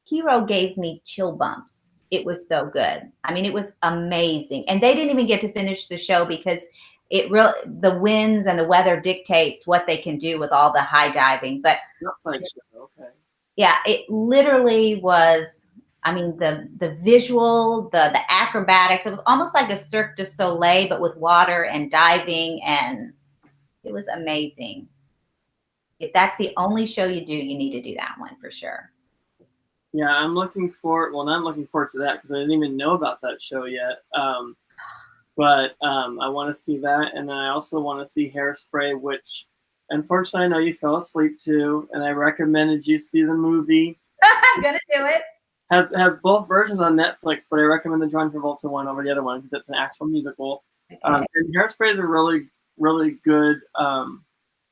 Hero gave me chill bumps. It was so good. I mean, it was amazing. And they didn't even get to finish the show because the winds and the weather dictates what they can do with all the high diving. But okay. Yeah, it literally was, I mean, the visual, the acrobatics, it was almost like a Cirque du Soleil, but with water and diving, and it was amazing. If that's the only show you do, you need to do that one for sure. Yeah, I'm looking forward, well, not looking forward to that because I didn't even know about that show yet. But I want to see that, and I also want to see Hairspray, which unfortunately I know you fell asleep to, and I recommended you see the movie. I'm gonna do it. Has both versions on Netflix, but I recommend the John Travolta one over the other one because it's an actual musical. Okay. And Hairspray is a really, really good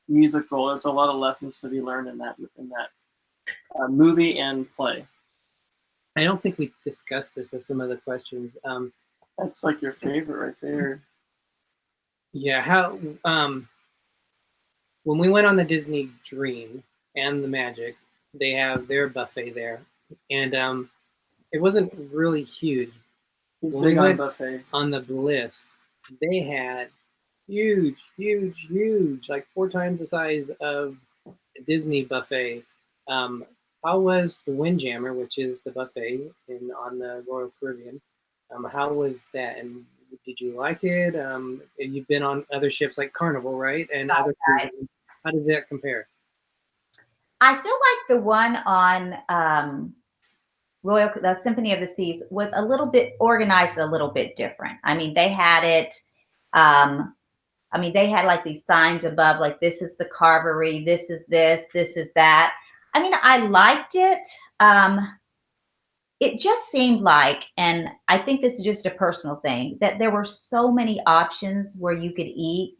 musical. There's a lot of lessons to be learned in that movie and play. I don't think we discussed this as some of the questions. That's like your favorite right there. Yeah, how when we went on the Disney Dream and the Magic, they have their buffet there, and it wasn't really huge. He's When we big on went buffets. on the Bliss, they had huge, like 4 times the size of the Disney buffet. How was the Windjammer, which is the buffet on the Royal Caribbean? How was that, and did you like it? You've been on other ships like Carnival, right? And other cruises. How does that compare? I feel like the one on the Symphony of the Seas was a little bit organized, a little bit different. I mean, they had it. They had like these signs above, like this is the carvery, this is this is that. I mean, I liked it. It just seemed like, and I think this is just a personal thing, that there were so many options where you could eat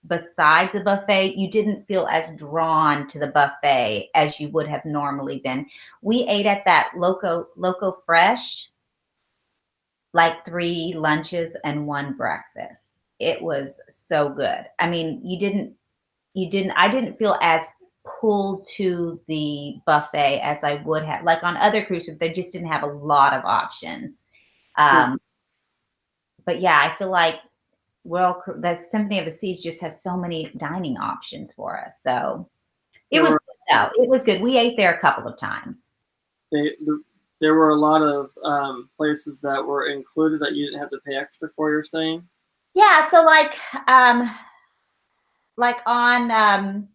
besides a buffet. You didn't feel as drawn to the buffet as you would have normally been. We ate at that Loco Fresh, like 3 lunches and 1 breakfast. It was so good. I mean, I didn't feel as pulled to the buffet as I would have, like on other cruise ships, they just didn't have a lot of options. But yeah, I feel like the Symphony of the Seas just has so many dining options for us. So it was good, though. It was good. We ate there a couple of times. There were a lot of places that were included that you didn't have to pay extra for, you're saying? Yeah, so like on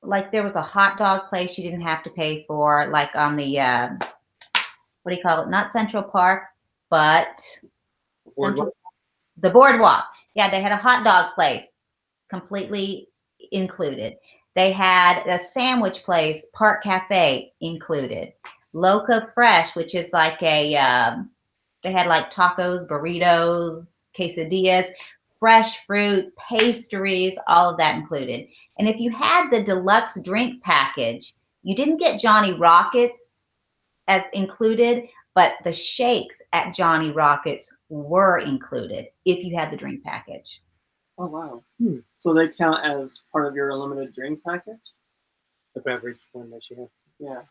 like there was a hot dog place you didn't have to pay for, like on the what do you call it? Not Central Park, but the Boardwalk. Yeah, they had a hot dog place completely included. They had a sandwich place, Park Cafe, included. Loca Fresh, which is like they had like tacos, burritos, quesadillas, fresh fruit, pastries, all of that included. And if you had the deluxe drink package, you didn't get Johnny Rockets as included, but the shakes at Johnny Rockets were included if you had the drink package. Oh, wow. So they count as part of your unlimited drink package? The beverage one that you have. Yeah.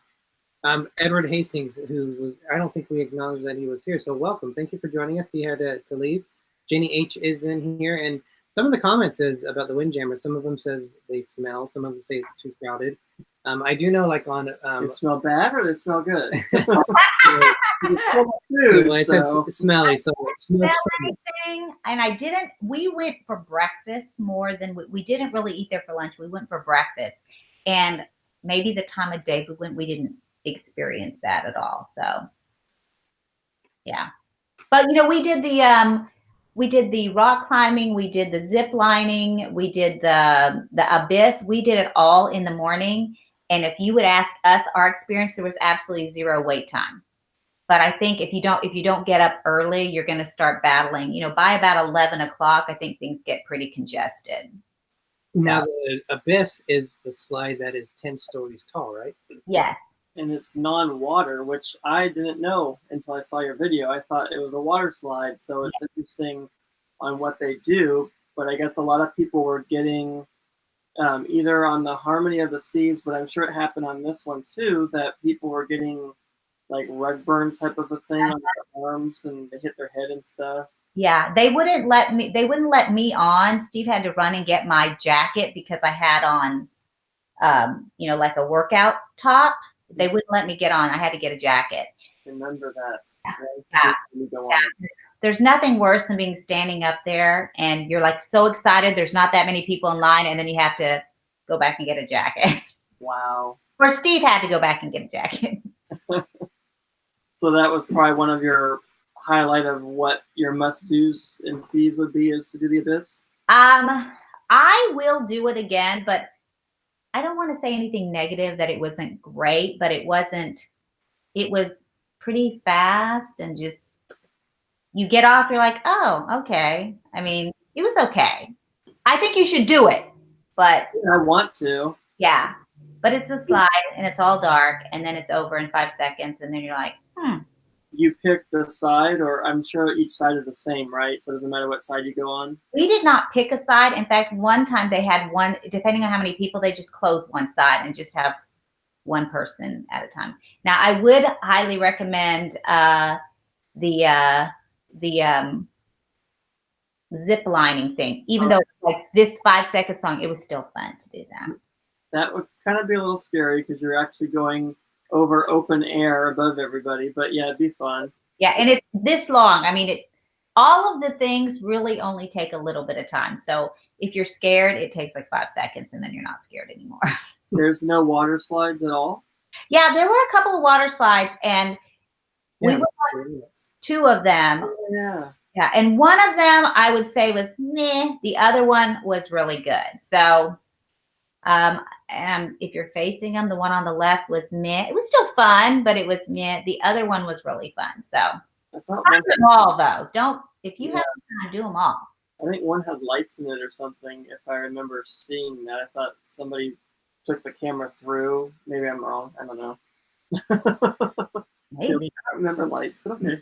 Edward Hastings, who was, I don't think we acknowledged that he was here. So welcome. Thank you for joining us. He had to leave. Jenny H is in here. And some of the comments is about the Windjammer. Some of them says they smell. Some of them say it's too crowded. I do know, like on they smell bad or they smell good? It says smelly, so smell everything. And we went for breakfast more than we didn't really eat there for lunch. We went for breakfast, and maybe the time of day we didn't experience that at all. So yeah, but we did the rock climbing, we did the zip lining, we did the abyss. We did it all in the morning. And if you would ask us our experience, there was absolutely 0 wait time. But I think if you don't get up early, you're going to start battling. You know, by about 11 o'clock, I think things get pretty congested. Now, the Abyss is the slide that is 10 stories tall, right? Yes. And it's non-water, which I didn't know until I saw your video. I thought it was a water slide, so it's interesting on what they do. But I guess a lot of people were getting either on the Harmony of the Seas, but I'm sure it happened on this one too, that people were getting like rug burn type of a thing on their arms and they hit their head and stuff. Yeah, they wouldn't let me on. Steve had to run and get my jacket because I had on, you know, like a workout top. They wouldn't let me get on. I had to get a jacket. Remember that. Yeah. There's nothing worse than being standing up there and you're like so excited. There's not that many people in line, and then you have to go back and get a jacket. Wow. Or Steve had to go back and get a jacket. So that was probably one of your highlight of what your must-dos in seas would be, is to do the Abyss? I will do it again, but I don't want to say anything negative that it wasn't great, but it was pretty fast, and just, you get off, you're like, oh, okay. I mean, it was okay. I think you should do it, but I want to. Yeah, but it's a slide and it's all dark, and then it's over in 5 seconds, and then you're like, You pick the side, or I'm sure each side is the same, right? So it doesn't matter what side you go on? We did not pick a side. In fact, one time they had one, depending on how many people, they just close one side and just have one person at a time. Now, I would highly recommend the zip lining thing. Even though like this 5 second song, it was still fun to do that. That would kind of be a little scary because you're actually going over open air above everybody, but yeah, it'd be fun. Yeah, and it's this long. I mean, all of the things really only take a little bit of time. So if you're scared, it takes like 5 seconds, and then you're not scared anymore. There's no water slides at all? Yeah, there were a couple of water slides, and we were on 2 of them. Oh, yeah. Yeah, and one of them I would say was meh. The other one was really good. So if you're facing them, the one on the left was meh. It was still fun, but it was meh. The other one was really fun. So try them all, though. If you have time, do them all. I think one had lights in it or something. If I remember seeing that, I thought somebody took the camera through. Maybe I'm wrong. I don't know. Maybe. I don't remember lights, but okay.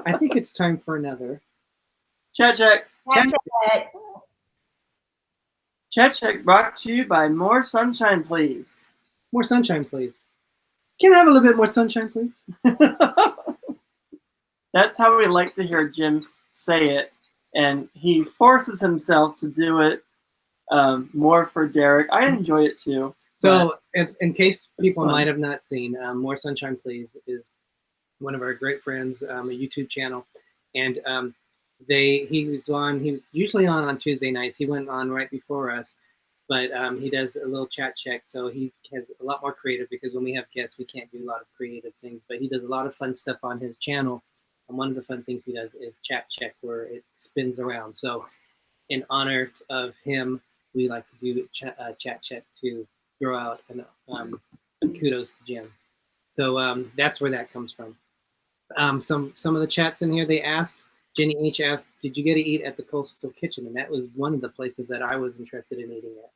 I think it's time for another. Chat check. Chat check brought to you by More Sunshine, Please. More sunshine, please. Can I have a little bit more sunshine, please? That's how we like to hear Jim say it. And he forces himself to do it more for Derick. I enjoy it too. So in case people might have not seen, More Sunshine, Please is one of our great friends, a YouTube channel. And he was usually on Tuesday nights. He went on right before us, but he does a little chat check. So he has a lot more creative, because when we have guests, we can't do a lot of creative things, but he does a lot of fun stuff on his channel. And one of the fun things he does is chat check, where it spins around. So in honor of him, we like to do chat check to throw out and kudos to Jim. So that's where that comes from. Some of the chats in here, they asked, Jenny H asked, did you get to eat at the Coastal Kitchen? And that was one of the places that I was interested in eating at.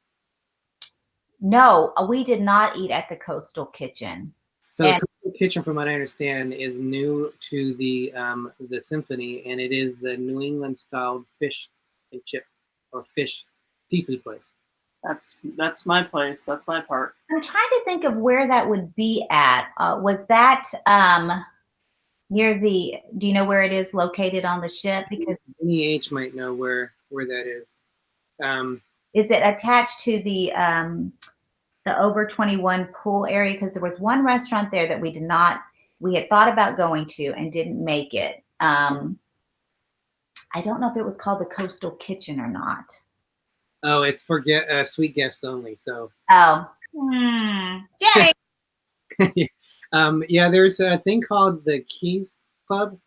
No, we did not eat at the Coastal Kitchen. So the Coastal Kitchen, from what I understand, is new to the symphony, and it is the New England style fish and chip or fish seafood place. That's my place. That's my part. I'm trying to think of where that would be at. Was that near the? Do you know where it is located on the ship? Because Jenny H might know where that is. Is it attached to the over 21 pool area? Because there was one restaurant there that we had thought about going to and didn't make it. I don't know if it was called the Coastal Kitchen or not. Oh, it's for sweet guests only. So. Oh. Jenny. Yeah, there's a thing called the Keys Club,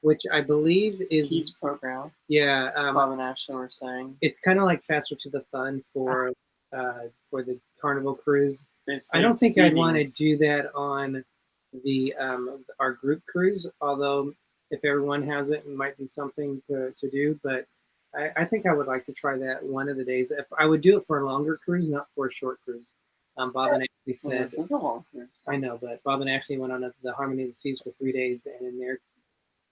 which I believe is Keys program. Yeah. Bob and Ashley were saying it's kind of like Faster to the Fun for the Carnival cruise. I don't think I'd want to do that on the our group cruise. Although if everyone has it, it might be something to do. But I think I would like to try that one of the days. If I would do it for a longer cruise, not for a short cruise. Bob and Ashley said, this is a long cruise. I know, but Bob and Ashley went on the Harmony of the Seas for 3 days, and in their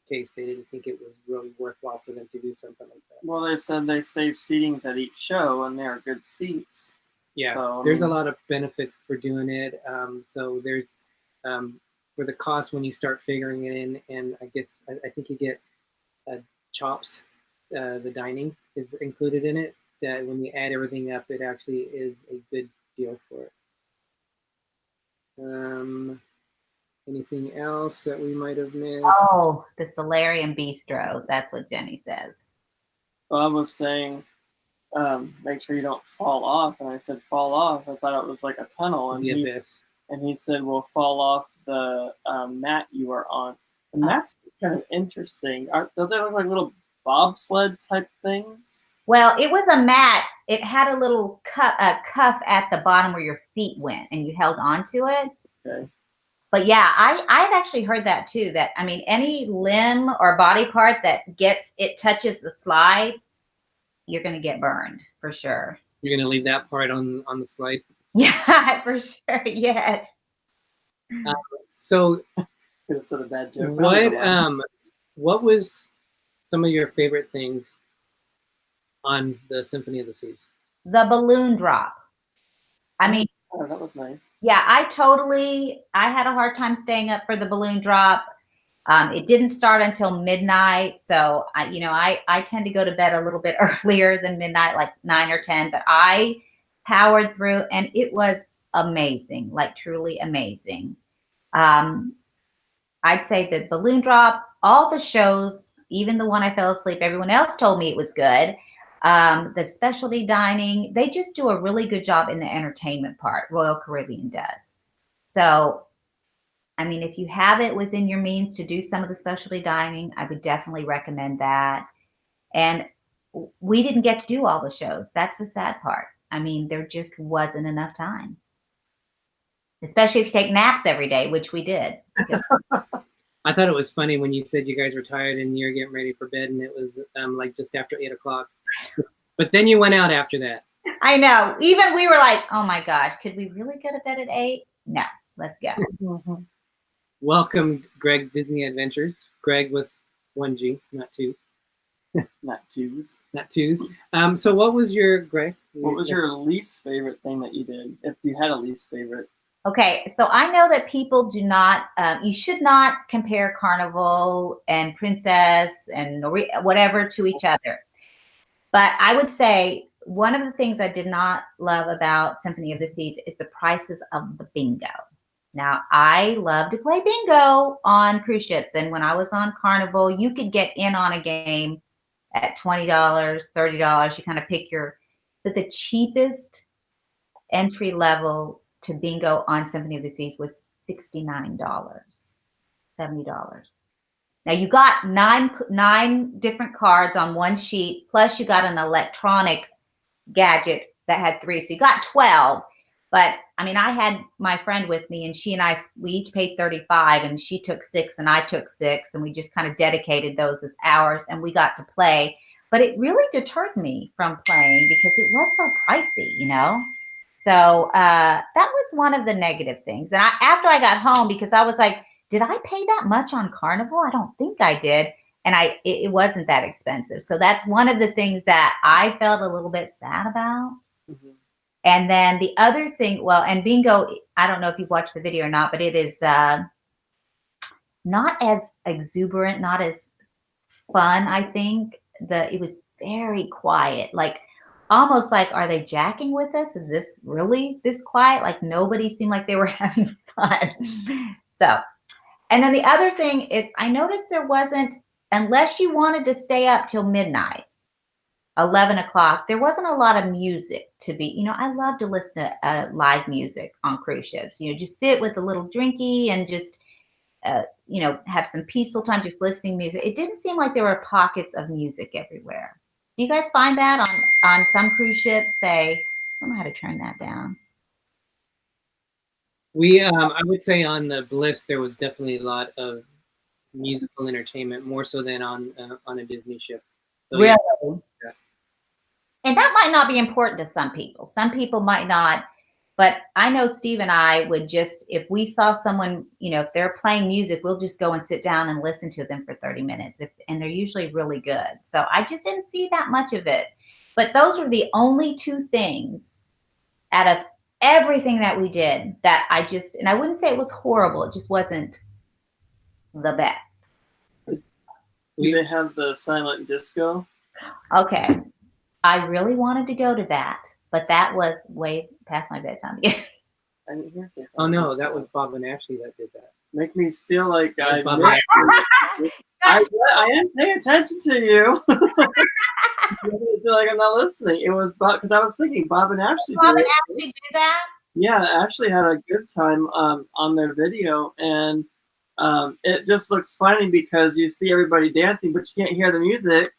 case, they didn't think it was really worthwhile for them to do something like that. Well, they said they save seatings at each show, and they're good seats. Yeah, so, there's a lot of benefits for doing it. So there's for the cost when you start figuring it in, and I guess I think you get chops. The dining is included in it. That when you add everything up, it actually is a good deal for it. Anything else that we might have missed? Oh, the Solarium Bistro. That's what Jenny says. Bob was saying, make sure you don't fall off. And I said, fall off? I thought it was like a tunnel. And he said, well, fall off the mat you are on. And that's kind of interesting. Don't they look like little bobsled type things? Well, it was a mat. It had a little cuff at the bottom where your feet went, and you held onto it. Okay. But yeah, I've actually heard that too. That, I mean, any limb or body part that touches the slide, you're going to get burned for sure. You're going to leave that part on the slide? Yeah, for sure. Yes. So, it's not a bad joke. What was some of your favorite things on the Symphony of the Seas? The balloon drop. I mean, oh, that was nice. Yeah, I had a hard time staying up for the balloon drop. It didn't start until midnight. So I tend to go to bed a little bit earlier than midnight, like 9 or 10, but I powered through and it was amazing, like truly amazing. I'd say the balloon drop, all the shows, even the one I fell asleep, everyone else told me it was good. The specialty dining, they just do a really good job in the entertainment part. Royal Caribbean does. So, I mean, if you have it within your means to do some of the specialty dining, I would definitely recommend that. And we didn't get to do all the shows. That's the sad part. I mean, there just wasn't enough time. Especially if you take naps every day, which we did. I thought it was funny when you said you guys were tired and you're getting ready for bed, and it was like just after 8 o'clock. But then you went out after that. I know. Even we were like, oh my gosh, could we really go to bed at 8? No, let's go. Mm-hmm. Welcome, Greg's Disney Adventures. Greg with 1G, not 2. Not twos. Not twos. So what was your, Greg? What was your least favorite thing that you did, if you had a least favorite? Okay, so I know that people do not, you should not compare Carnival and Princess and whatever to each other. But I would say one of the things I did not love about Symphony of the Seas is the prices of the bingo. Now, I love to play bingo on cruise ships. And when I was on Carnival, you could get in on a game at $20, $30. You kind of pick but the cheapest entry level to bingo on Symphony of the Seas was $69, $70. Now you got nine different cards on one sheet, plus you got an electronic gadget that had 3. So you got 12. But I mean, I had my friend with me, and she and I, we each paid $35, and she took 6 and I took 6, and we just kind of dedicated those as hours, and we got to play. But it really deterred me from playing because it was so pricey, So that was one of the negative things. And after I got home, because I was like, did I pay that much on Carnival? I don't think I did. And it wasn't that expensive. So that's one of the things that I felt a little bit sad about. Mm-hmm. And then the other thing, and bingo, I don't know if you've watched the video or not, but it is not as exuberant, not as fun, I think. It was very quiet, like almost like, are they jacking with us? Is this really this quiet? Like nobody seemed like they were having fun. So, and then the other thing is I noticed there wasn't, unless you wanted to stay up till midnight, 11 o'clock, there wasn't a lot of music to be, I love to listen to live music on cruise ships, just sit with a little drinky and just, have some peaceful time, just listening to music. It didn't seem like there were pockets of music everywhere. Do you guys find that on some cruise ships? I don't know how to turn that down. I would say on the Bliss there was definitely a lot of musical entertainment, more so than on a Disney ship. So, Really? Yeah. And that might not be important to some people. Some people might not. But I know Steve and I would just, if we saw someone, if they're playing music, we'll just go and sit down and listen to them for 30 minutes. And they're usually really good. So I just didn't see that much of it. But those were the only two things out of everything that we did that and I wouldn't say it was horrible. It just wasn't the best. Do they have the silent disco? Okay. I really wanted to go to that, but that was way past my bedtime. I didn't hear that. Oh no, that was Bob and Ashley that did that. Make me feel like I I am paying attention to you. It's like I'm not listening. It was because I was thinking Bob and Ashley. Bob and Ashley do that? Yeah, Ashley had a good time on their video, and it just looks funny because you see everybody dancing, but you can't hear the music,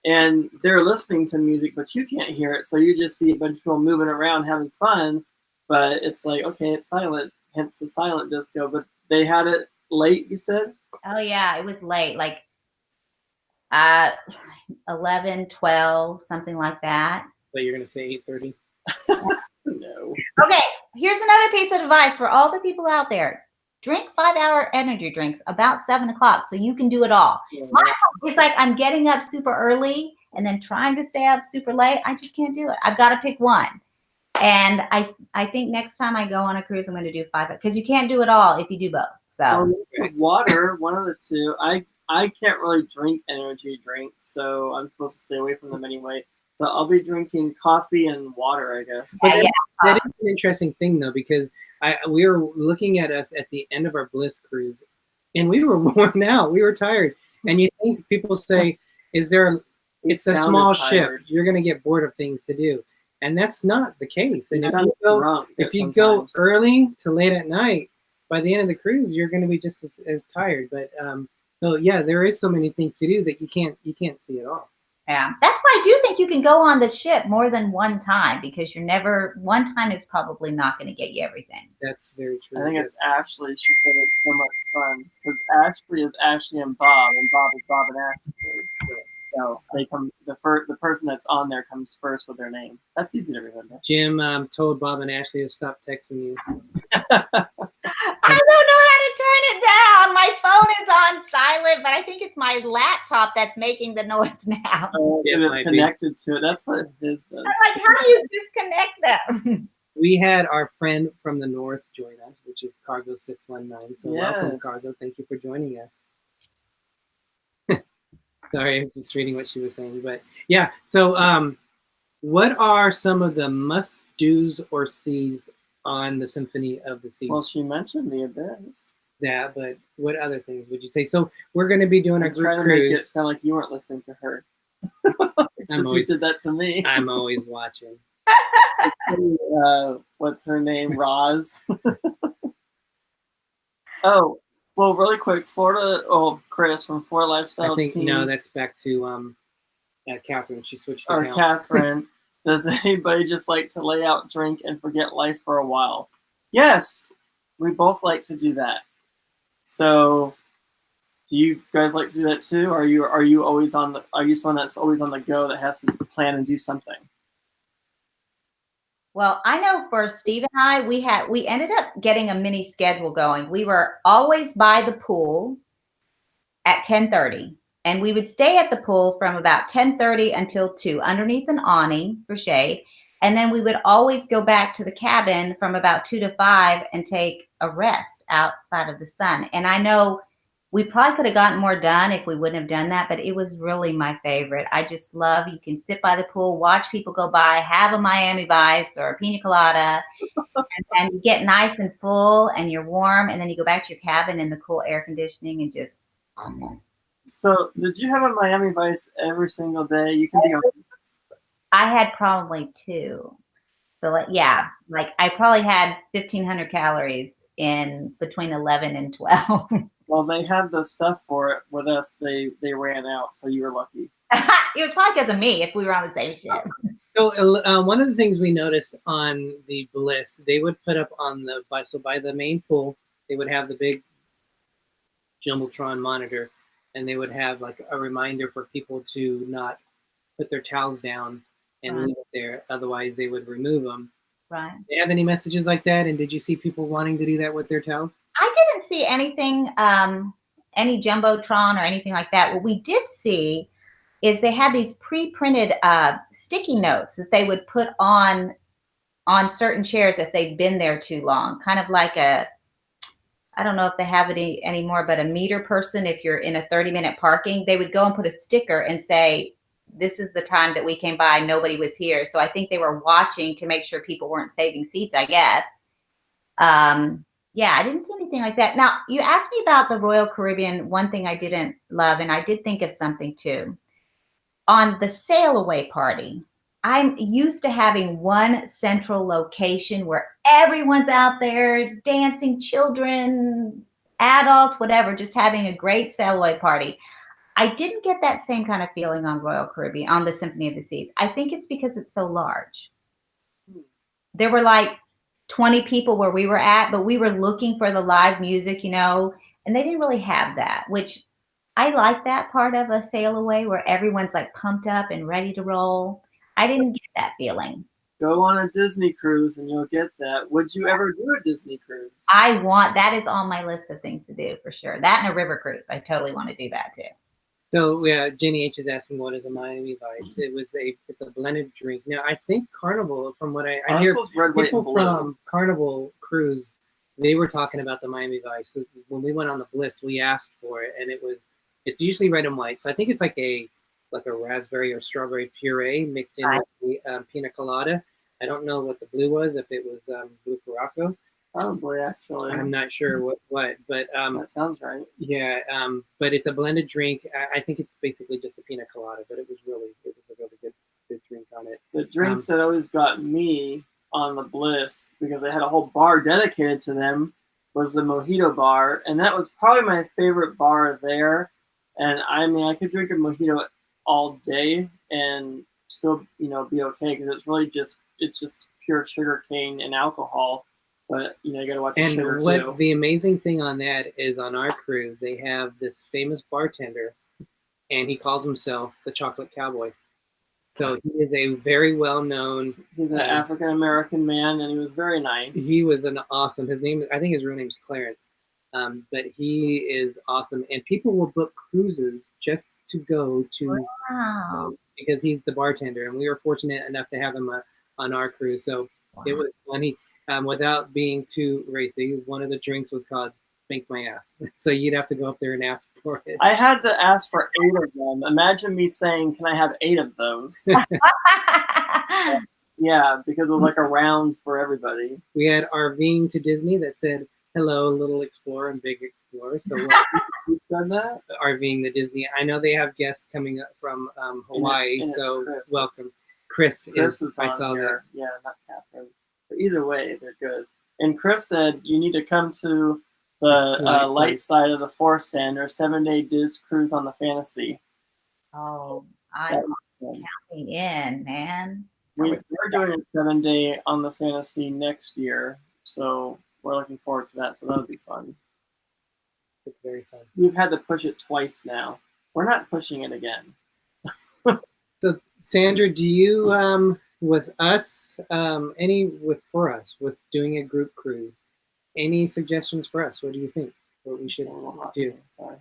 and they're listening to music, but you can't hear it. So you just see a bunch of people moving around having fun, but it's like, okay, it's silent, hence the silent disco. But they had it late, you said? Oh yeah, it was late, like 11, 12, something like that. So you're gonna say 8:30? No. Okay, here's another piece of advice for all the people out there. Drink 5-hour energy drinks about 7 o'clock so you can do it all. Yeah. It's like I'm getting up super early and then trying to stay up super late. I just can't do it. I've got to pick one. And I think next time I go on a cruise, I'm going to do 5, because you can't do it all if you do both. So Water, one of the two. I can't really drink energy drinks, so I'm supposed to stay away from them anyway. But I'll be drinking coffee and water, I guess. Yeah, That is an interesting thing, though, because we were looking at us at the end of our Bliss cruise, and we were worn out. We were tired. And you think people say, it's a small ship. You're going to get bored of things to do. And that's not the case. And if you go early to late at night, by the end of the cruise, you're going to be just as tired. But so yeah, there is so many things to do that you can't see it all. Yeah, that's why I do think you can go on the ship more than one time, because one time is probably not going to get you everything. That's very true. I think it's Ashley. She said it's so much fun because Ashley is Ashley and Bob is Bob and Ashley. So they come. The person that's on there comes first with their name. That's easy to remember. Jim told Bob and Ashley to stop texting you. I don't know how to turn it down. My phone is on silent, but I think it's my laptop that's making the noise now. It's connected to it. That's what his does. I'm like, how do you disconnect them? We had our friend from the north join us, which is Cargo 619. So welcome, Cargo. Thank you for joining us. Sorry, I'm just reading what she was saying. But yeah, so what are some of the must-dos or sees on the Symphony of the Seas? Well, she mentioned the Abyss. Yeah, but what other things would you say? So we're going to be doing a group trying to cruise. make it sound like you weren't listening to her. You did that to me. I'm always watching. What's her name? Roz. Oh, well, really quick, Florida. Oh, Chris from Florida Lifestyle. I think Team. no, that's back to Catherine. She switched. Or accounts. Catherine. Does anybody just like to lay out, drink, and forget life for a while? Yes, we both like to do that. So, do you guys like to do that too? Are you always on the? Are you someone that's always on the go that has to plan and do something? Well, I know for Steve and I, we ended up getting a mini schedule going. We were always by the pool at 10:30, and we would stay at the pool from about 10:30 until 2 underneath an awning for shade. And then we would always go back to the cabin from about 2 to 5 and take a rest outside of the sun. And I know we probably could have gotten more done if we wouldn't have done that, but it was really my favorite. I just love, you can sit by the pool, watch people go by, have a Miami Vice or a pina colada, and you get nice and full and you're warm, and then you go back to your cabin in the cool air conditioning and just. So did you have a Miami Vice every single day? You can be on. I had probably 2. So like I probably had 1,500 calories in between 11 and 12. Well, they had the stuff for it. With us, they ran out, so you were lucky. It was probably because of me if we were on the same ship. So one of the things we noticed on the Bliss, they would put up on the by the main pool, they would have the big jumbotron monitor, and they would have like a reminder for people to not put their towels down and leave it there. Otherwise, they would remove them. Right. Do you have any messages like that? And did you see people wanting to do that with their towels? I didn't see anything, any jumbotron or anything like that. What we did see is they had these pre-printed sticky notes that they would put on certain chairs if they've been there too long, kind of like I don't know if they have it anymore, but a meter person, if you're in a 30-minute parking, they would go and put a sticker and say, this is the time that we came by, nobody was here. So I think they were watching to make sure people weren't saving seats, I guess. Yeah, I didn't see anything like that. Now, you asked me about the Royal Caribbean. One thing I didn't love, and I did think of something too. On the sail away party, I'm used to having one central location where everyone's out there dancing, children, adults, whatever, just having a great sail away party. I didn't get that same kind of feeling on Royal Caribbean, on the Symphony of the Seas. I think it's because it's so large. There were like 20 people where we were at, but we were looking for the live music, you know, and they didn't really have that, which I like that part of a sail away where everyone's like pumped up and ready to roll. I didn't get that feeling. Go on a Disney cruise and you'll get that. Would you ever do a Disney cruise? That is on my list of things to do for sure. That and a river cruise. I totally want to do that too. So yeah, Jenny H is asking what is a Miami Vice. It's a blended drink. Now I think Carnival, from what I hear, people from Carnival Cruise, they were talking about the Miami Vice. So when we went on the Bliss, we asked for it, and it's usually red and white. So I think it's like a raspberry or strawberry puree mixed in with the pina colada. I don't know what the blue was, if it was blue Curaçao. Probably, actually. I'm not sure what, but that sounds right. Yeah, but it's a blended drink. I think it's basically just a pina colada, but it was a really good drink on it. The drinks that always got me on the Bliss, because they had a whole bar dedicated to them, was the mojito bar, and that was probably my favorite bar there. And I mean, I could drink a mojito all day and still, you know, be okay, because it's just pure sugar cane and alcohol. But you know, you gotta watch the sugar too. And the amazing thing on that is, on our cruise, they have this famous bartender, and he calls himself the Chocolate Cowboy. So he is a very well-known. He's an African American man, and he was very nice. He was an awesome. I think his real name is Clarence, but he is awesome, and people will book cruises just to go to, because he's the bartender, and we were fortunate enough to have him on our cruise. So it was funny. Without being too racy, one of the drinks was called Spank My Ass. So you'd have to go up there and ask for it. I had to ask for 8 of them. Imagine me saying, can I have 8 of those? Yeah, because it was like a round for everybody. We had RVing to Disney that said, hello, little explorer and big explorer. So who said that? RVing to Disney. I know they have guests coming up from Hawaii, and so welcome. Chris is I saw that. Yeah, not Catherine. But either way, they're good. And Chris said you need to come to the light side of the Force, Sandra. 7-day Diz cruise on the Fantasy. Oh, I'm counting in, man. We're doing a 7-day on the Fantasy next year, so we're looking forward to that. So that'll be fun. It's very fun. We've had to push it twice now. We're not pushing it again. So, Sandra, do you with us, for us, with doing a group cruise, any suggestions for us? What do you think? What we should do? Sorry.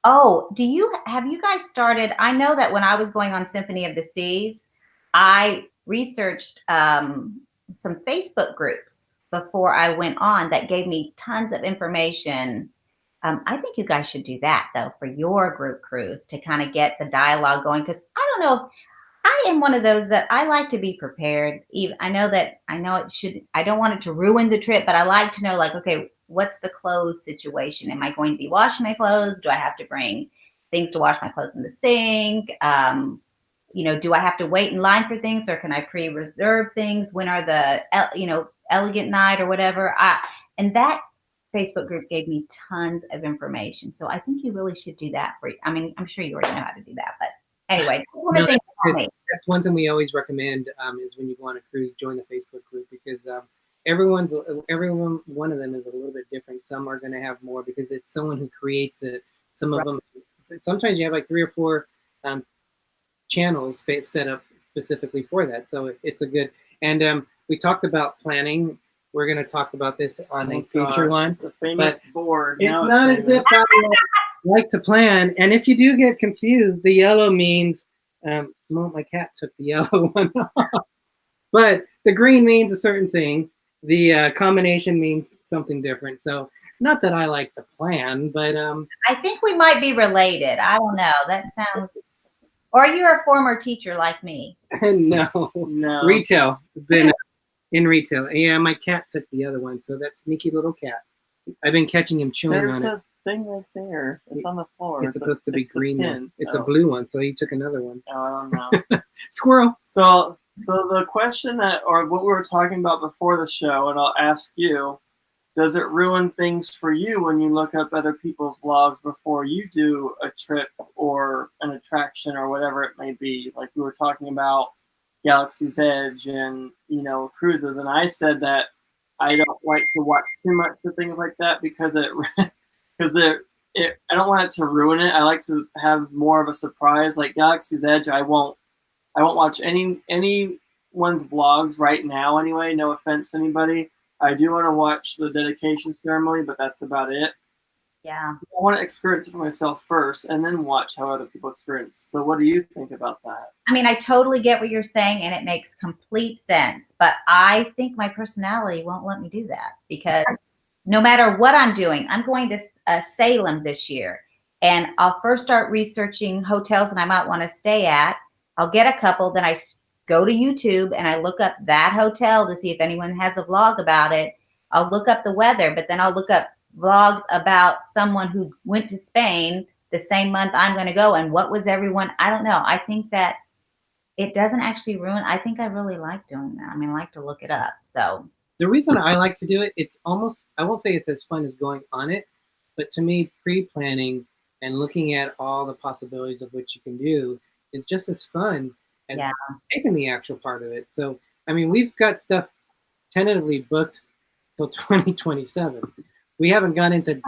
Oh, have you guys started? I know that when I was going on Symphony of the Seas, I researched some Facebook groups before I went on that gave me tons of information. I think you guys should do that though for your group cruise to kind of get the dialogue going, because I don't know if I am one of those that I like to be prepared. I know I don't want it to ruin the trip, but I like to know, like, okay, what's the clothes situation? Am I going to be washing my clothes? Do I have to bring things to wash my clothes in the sink? Do I have to wait in line for things, or can I pre-reserve things? When are the, elegant night or whatever? And that Facebook group gave me tons of information. So I think you really should do that I'm sure you already know how to do that, but anyway, that's one thing we always recommend is when you go on a cruise, join the Facebook group, because every one of them is a little bit different. Some are going to have more because it's someone who creates it. Some of them, sometimes you have like 3 or 4 channels set up specifically for that. So it's a good, and we talked about planning. We're going to talk about this on a future one. The famous board. It's not as if I like to plan. And if you do get confused, the yellow means, well, my cat took the yellow one off. But the green means a certain thing. The combination means something different. So not that I like to plan, but I think we might be related. I don't know. That sounds. Or you're a former teacher like me. No. Retail. Been in retail. Yeah, my cat took the other one. So that sneaky little cat. I've been catching him chewing on it. There's a thing right there. It's on the floor. It's supposed to be green one. It's a blue one, so he took another one. Oh, I don't know. Squirrel. So the question or what we were talking about before the show, and I'll ask you, does it ruin things for you when you look up other people's vlogs before you do a trip or an attraction or whatever it may be? Like we were talking about Galaxy's Edge and, cruises. And I said that I don't like to watch too much of things like that because I don't want it to ruin it. I like to have more of a surprise. Like Galaxy's Edge, I won't watch anyone's vlogs right now anyway. No offense to anybody. I do want to watch the dedication ceremony, but that's about it. Yeah. I want to experience it for myself first and then watch how other people experience. So what do you think about that? I mean, I totally get what you're saying, and it makes complete sense. But I think my personality won't let me do that because no matter what I'm doing, I'm going to Salem this year, and I'll first start researching hotels that I might want to stay at. I'll get a couple, then I go to YouTube and I look up that hotel to see if anyone has a vlog about it. I'll look up the weather, but then I'll look up vlogs about someone who went to Spain the same month I'm going to go. And what was everyone? I don't know. I think that it doesn't actually ruin. I think I really like doing that. I mean, I like to look it up. So the reason I like to do it, it's almost, I won't say it's as fun as going on it, but to me, pre-planning and looking at all the possibilities of what you can do is just as fun as taking the actual part of it. So, I mean, we've got stuff tentatively booked till 2027. We haven't gone into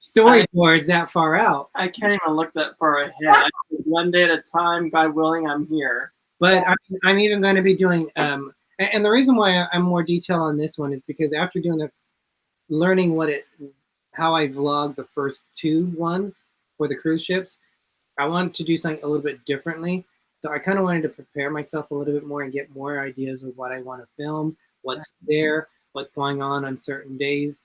storyboards that far out. I can't even look that far ahead. One day at a time, God willing, I'm here. But I'm even going to be doing, and the reason why I'm more detailed on this one is because after doing learning how I vlogged the first 2 ones for the cruise ships, I wanted to do something a little bit differently. So I kind of wanted to prepare myself a little bit more and get more ideas of what I want to film, what's there, what's going on certain days.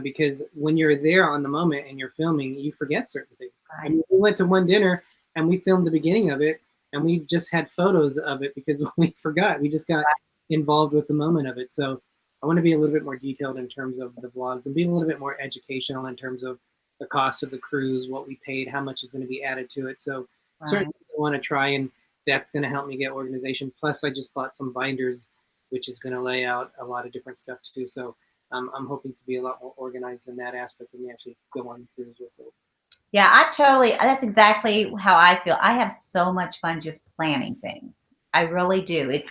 Because when you're there on the moment and you're filming, you forget certain things. Right. I mean, we went to one dinner and we filmed the beginning of it and we just had photos of it because we forgot. We just got involved with the moment of it. So I want to be a little bit more detailed in terms of the vlogs and be a little bit more educational in terms of the cost of the cruise, what we paid, how much is going to be added to it. So certainly I want to try, and that's going to help me get organization. Plus I just bought some binders, which is going to lay out a lot of different stuff too. So I'm hoping to be a lot more organized in that aspect when we actually go on cruise with it. Yeah, that's exactly how I feel. I have so much fun just planning things. I really do.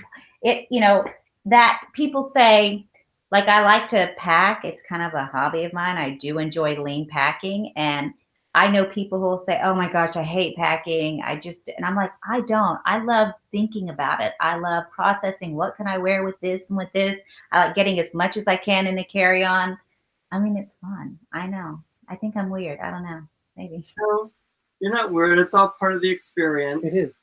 That people say, like, I like to pack. It's kind of a hobby of mine. I do enjoy lean packing. And I know people who will say, oh my gosh, I hate packing. And I'm like, I don't. I love thinking about it. I love processing. What can I wear with this and with this? I like getting as much as I can in the carry-on. I mean, it's fun. I know. I think I'm weird. I don't know. Maybe. No, you're not weird. It's all part of the experience. It is.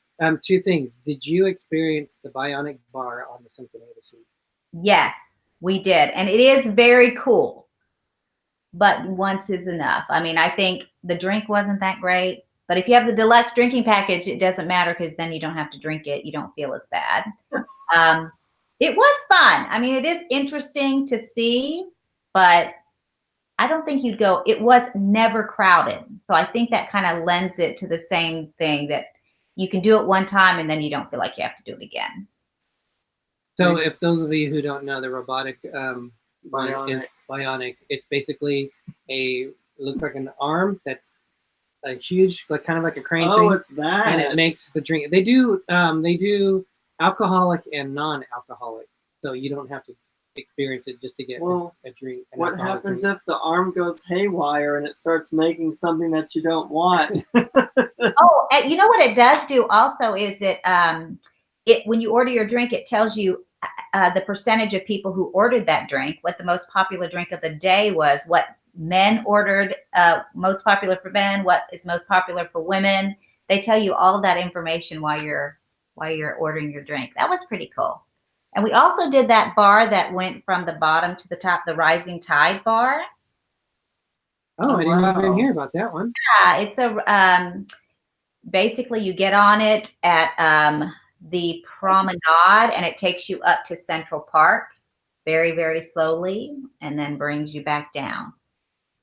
2 things. Did you experience the bionic bar on the Symphony of the Sea? Yes, we did. And it is very cool. But once is enough. I mean, I think the drink wasn't that great. But if you have the deluxe drinking package, it doesn't matter because then you don't have to drink it. You don't feel as bad. It was fun. I mean, it is interesting to see, but I don't think you'd go. It was never crowded. So I think that kind of lends it to the same thing that you can do it one time and then you don't feel like you have to do it again. So if those of you who don't know, the robotic one is bionic. It's basically looks like an arm that's a huge, like kind of like a crane Oh, thing, it's that. and it makes the drink. They do alcoholic and non-alcoholic, so you don't have to experience it just to get a drink. What happens if the arm goes haywire and it starts making something that you don't want? Oh, and you know what it does do also is it when you order your drink, it tells you the percentage of people who ordered that drink, what the most popular drink of the day was, what men ordered, most popular for men, what is most popular for women. They tell you all of that information while you're ordering your drink. That was pretty cool. And we also did that bar that went from the bottom to the top, the Rising Tide bar. Oh, I didn't even hear about that one. Yeah, it's a basically you get on it at the promenade, and it takes you up to Central Park very, very slowly, and then brings you back down.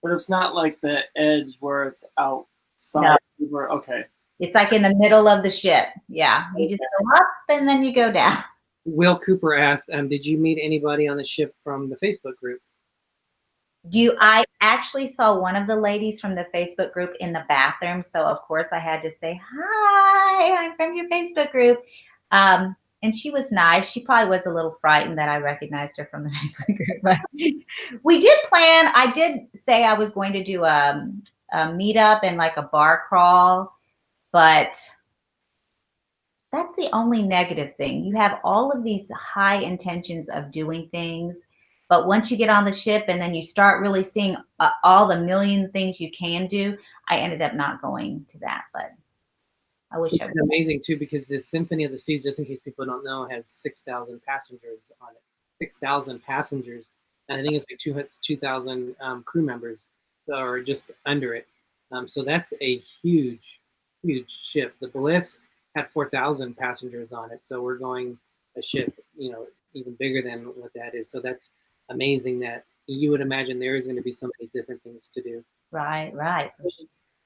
But it's not like the edge where it's outside. No. Okay. It's like in the middle of the ship. Yeah, you just go up and then you go down. Will Cooper asked, did you meet anybody on the ship from the Facebook group? I actually saw one of the ladies from the Facebook group in the bathroom. So of course I had to say, hi, I'm from your Facebook group. And she was nice. She probably was a little frightened that I recognized her from the Facebook group. But we did plan. I did say I was going to do a meetup and like a bar crawl, but that's the only negative thing. You have all of these high intentions of doing things, but once you get on the ship and then you start really seeing all the million things you can do, I ended up not going to that, but I wish I would. It's amazing too, because the Symphony of the Seas, just in case people don't know, has 6,000 passengers on it. 6,000 passengers, and I think it's like 2,000 crew members, or just under it. So that's a huge, huge ship. The Bliss had 4,000 passengers on it, so we're going a ship, even bigger than what that is. So that's amazing that you would imagine there is going to be so many different things to do. Right, right.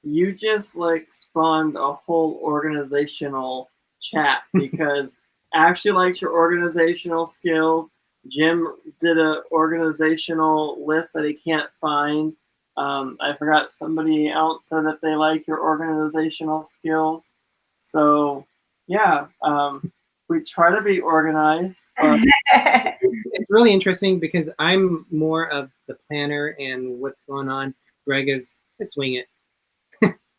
You just like spawned a whole organizational chat because Ashley likes your organizational skills. Jim did an organizational list that he can't find. I forgot somebody else said that they like your organizational skills. So yeah, we try to be organized. It's really interesting because I'm more of the planner and what's going on. Greg is, let's wing it.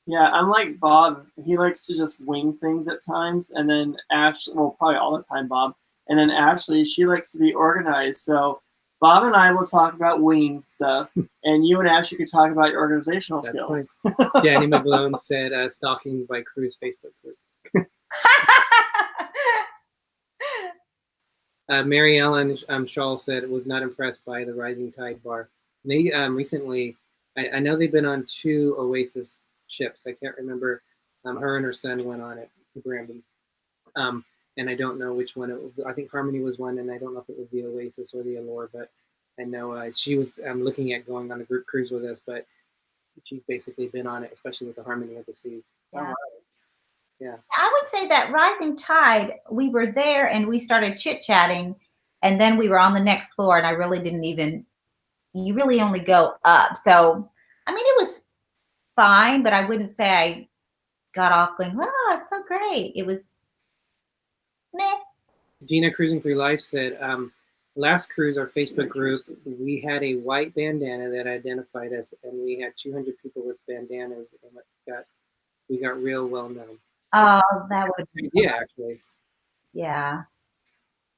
Yeah, I'm like Bob. He likes to just wing things at times. And then Ashley, well, probably all the time, Bob. And then Ashley, she likes to be organized. So Bob and I will talk about winging stuff. And you and Ashley could talk about your organizational skills. Danny McGlone said, stalking by crew's Facebook group. Mary Ellen Shaw said was not impressed by the Rising Tide bar. They recently, I know they've been on 2 Oasis ships. I can't remember. Her and her son went on it, Brandon. And I don't know which one it was. I think Harmony was one, and I don't know if it was the Oasis or the Allure, but I know she was looking at going on a group cruise with us, but she's basically been on it, especially with the Harmony of the Seas. Yeah. Yeah. I would say that Rising Tide, we were there and we started chit-chatting, and then we were on the next floor, and I really didn't even, you really only go up. So, I mean, it was fine, but I wouldn't say I got off going, oh, it's so great. It was meh. Gina Cruising Through Life said, last cruise, our Facebook group, we had a white bandana that identified us, and we had 200 people with bandanas, and we got real well known. Oh, that would be fun. Actually. Yeah.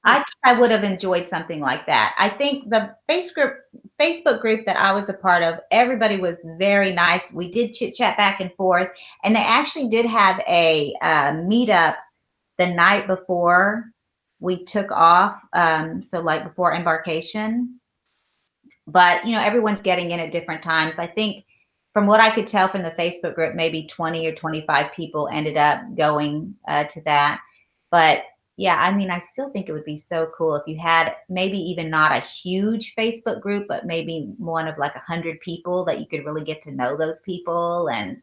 I would have enjoyed something like that. I think the Facebook group that I was a part of, everybody was very nice. We did chit chat back and forth, and they actually did have a meetup the night before we took off. So like before embarkation, but everyone's getting in at different times. I think from what I could tell from the Facebook group, maybe 20 or 25 people ended up going to that. But yeah, I mean, I still think it would be so cool if you had maybe even not a huge Facebook group, but maybe one of like 100 people that you could really get to know those people. And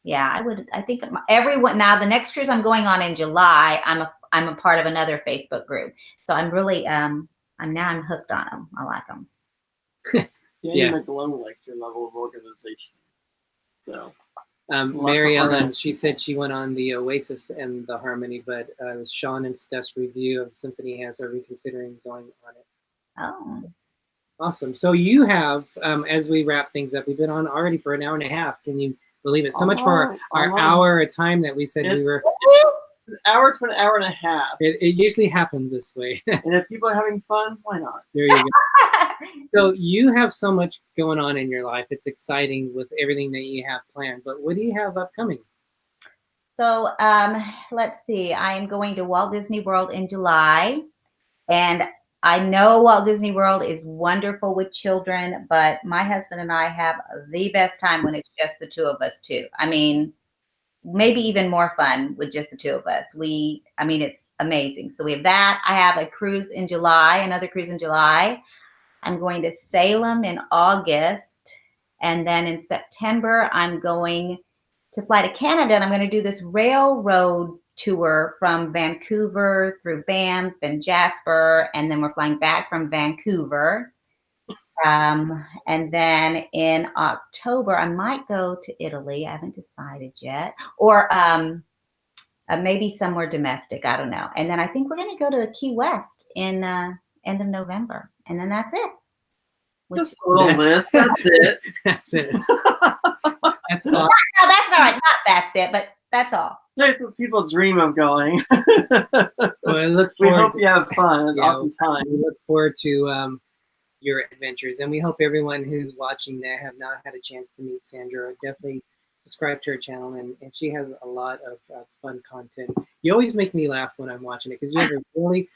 yeah, I think everyone, now the next cruise I'm going on in July, I'm a part of another Facebook group. So I'm really, I'm hooked on them. I like them. Danny McGlone liked your level of organization. So Mary Ellen, she said she went on the Oasis and the Harmony, but Sean and Steph's review of the symphony has her reconsidering going on it. Oh. Awesome. So you have, as we wrap things up, we've been on already for an hour and a half. Can you believe it? So much for our hour of time that we said we were. An hour to an hour and a half. It usually happens this way. And if people are having fun, why not? There you go. So you have so much going on in your life. It's exciting with everything that you have planned. But what do you have upcoming? So let's see. I am going to Walt Disney World in July. And I know Walt Disney World is wonderful with children, but my husband and I have the best time when it's just the two of us too. I mean, maybe even more fun with just the two of us. I mean, it's amazing. So we have that. I have a cruise in July, another cruise in July. I'm going to Salem in August. And then in September, I'm going to fly to Canada, and I'm going to do this railroad tour from Vancouver through Banff and Jasper. And then we're flying back from Vancouver. And then in October, I might go to Italy. I haven't decided yet. Or maybe somewhere domestic. I don't know. And then I think we're going to go to Key West in end of November. And then that's it. Just a little list. That's it. That's it. That's all. No, that's all right. Not that's it, but that's all. Nice because people dream of going. Well, we hope you have fun. An awesome time. We look forward to your adventures, and we hope everyone who's watching that have not had a chance to meet Sandra, definitely subscribe to her channel, and she has a lot of fun content. You always make me laugh when I'm watching it because you have a really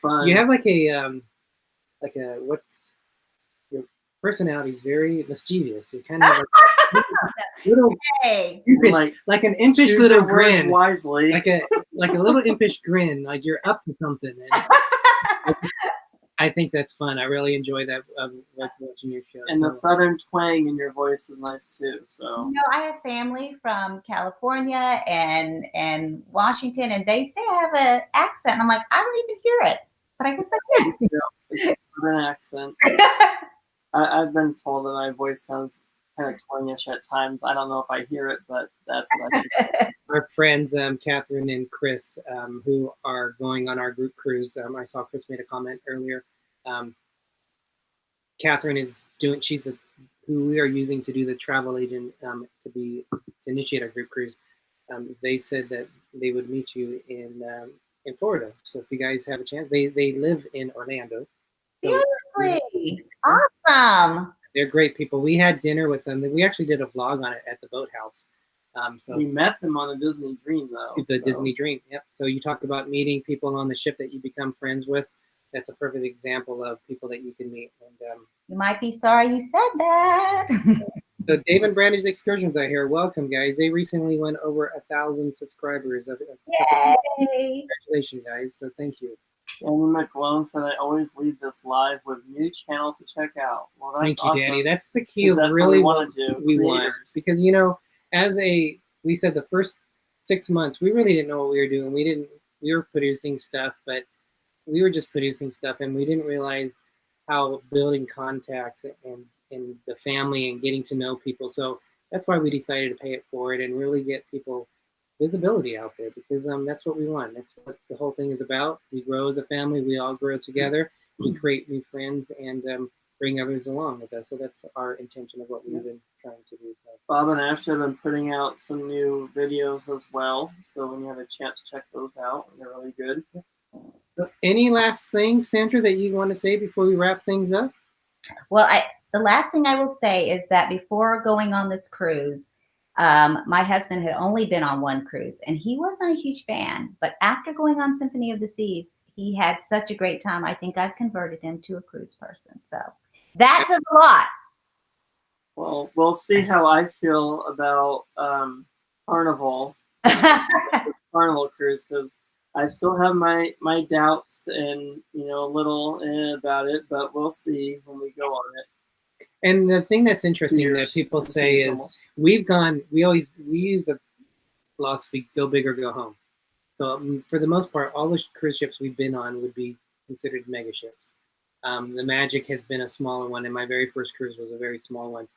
fun. You have like a what's your personality is very mischievous. It kind of like little impish, like an impish little grin, wisely, like a little impish grin, like you're up to something. And I think that's fun. I really enjoy that watching your show. And the southern twang in your voice is nice too. So I have family from California and Washington, and they say I have an accent. And I'm like, I don't even hear it, but I guess I can. It's a southern accent. I've been told that my voice sounds kind of twingish at times. I don't know if I hear it, but that's what I think. Our friends, Catherine and Chris, who are going on our group cruise. I saw Chris made a comment earlier. Catherine is doing. She's who we are using to do the travel agent to initiate our group cruise. They said that they would meet you in Florida. So if you guys have a chance, they live in Orlando. So seriously, awesome. They're great people. We had dinner with them. We actually did a vlog on it at the boathouse. So we met them on the Disney Dream, though. Disney Dream, yep. So you talk about meeting people on the ship that you become friends with. That's a perfect example of people that you can meet. And you might be sorry you said that. So Dave and Brandy's Excursions are here. Welcome, guys. They recently went over 1,000 subscribers. Yay! Congratulations, guys. So thank you. Danny McClone said, I always leave this live with new channels to check out. Well, that's Thank you, awesome. Danny. That's the key of really what we want to do. We want. Because, we said the first 6 months, we really didn't know what we were doing. We were producing stuff, but we were just producing stuff, and we didn't realize how building contacts and the family and getting to know people. So that's why we decided to pay it forward and really get people visibility out there, because that's what we want. That's what the whole thing is about. We grow as a family. We all grow together. We create new friends and bring others along with us. So that's our intention of what we've been trying to do. So. Bob and Ashley have been putting out some new videos as well. So when you have a chance, check those out. They're really good. So any last thing, Sandra, that you want to say before we wrap things up? Well, the last thing I will say is that before going on this cruise, my husband had only been on one cruise, and he wasn't a huge fan. But after going on Symphony of the Seas, he had such a great time. I think I've converted him to a cruise person. So that's a lot. Well, we'll see how I feel about Carnival, Carnival cruise, because I still have my doubts and a little about it, but we'll see when we go on it. And the thing that's interesting that people say is we use the philosophy, go big or go home. So for the most part, all the cruise ships we've been on would be considered mega ships. The Magic has been a smaller one, and my very first cruise was a very small one.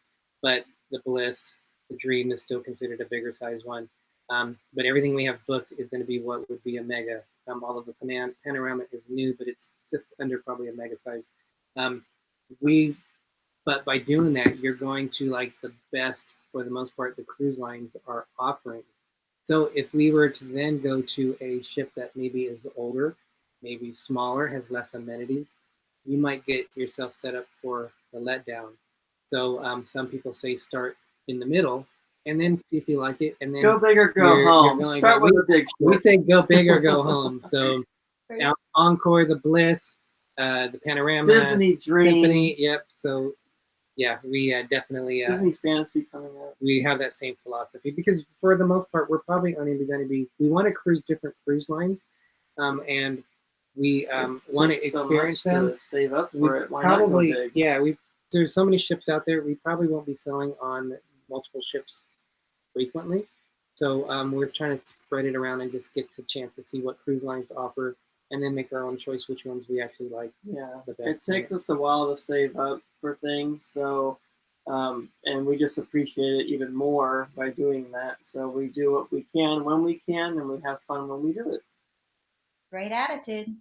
But the Bliss, the Dream is still considered a bigger size one. But everything we have booked is going to be what would be a mega. All of the Panorama is new, but it's just under probably a mega size. But by doing that, you're going to like the best, for the most part, the cruise lines are offering. So if we were to then go to a ship that maybe is older, maybe smaller, has less amenities, you might get yourself set up for the letdown. So some people say start in the middle and then see if you like it, and then go big or go home. Start with the big ships. We say go big or go home. So Encore, the Bliss, the Panorama, Disney Dream, Symphony. Yep. So yeah, we definitely Disney Fantasy coming out. We have that same philosophy because for the most part, we're probably only going to be. We want to cruise different cruise lines, and we want to experience them. To save up for it. Why probably, not go big? Yeah. There's so many ships out there. We probably won't be selling on multiple ships frequently, so we're trying to spread it around and just get the chance to see what cruise lines offer, and then make our own choice which ones we actually like. Yeah, the best. It takes us a while to save up for things, so and we just appreciate it even more by doing that. So we do what we can when we can, and we have fun when we do it. Great attitude.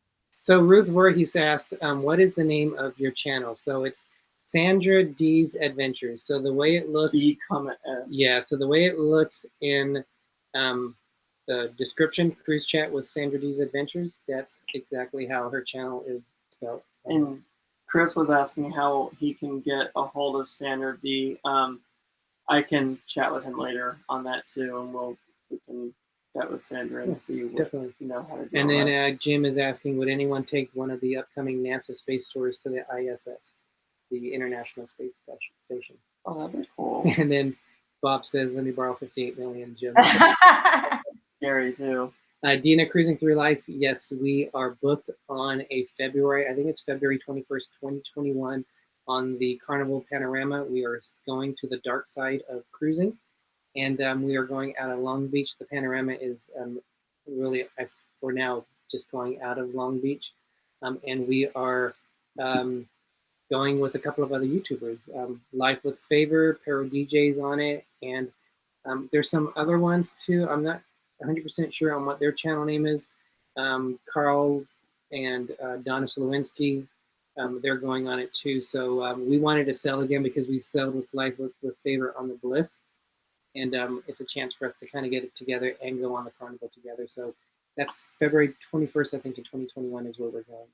So Ruth Voorhees asked, what is the name of your channel? So it's Sandra D's Adventures. So the way it looks, yeah. So the way it looks in the description, cruise chat with Sandra D's Adventures, that's exactly how her channel is spelled. And Chris was asking how he can get a hold of Sandra D. I can chat with him later on that too, and we can chat with Sandra and see what you know how to do. And then Jim is asking, would anyone take one of the upcoming NASA space tours to the ISS, the International Space Station? Oh, that'd be cool. And then Bob says, let me borrow 58 million, Jim. Scary too. Dina Cruising Through Life, yes, we are booked on a February, I think it's February 21st, 2021, on the Carnival Panorama. We are going to the dark side of cruising, and we are going out of Long Beach. The Panorama is really, for now, just going out of Long Beach, and we are going with a couple of other YouTubers, Life with Favor, Pero DJs on it, and there's some other ones too. I'm not 100% sure on what their channel name is. Carl and Donna Slowinski, they're going on it too. So we wanted to sell again because we sold with Life with Favor on the Bliss, and it's a chance for us to kind of get it together and go on the Carnival together. So that's February 21st, I think, in 2021 is where we're going.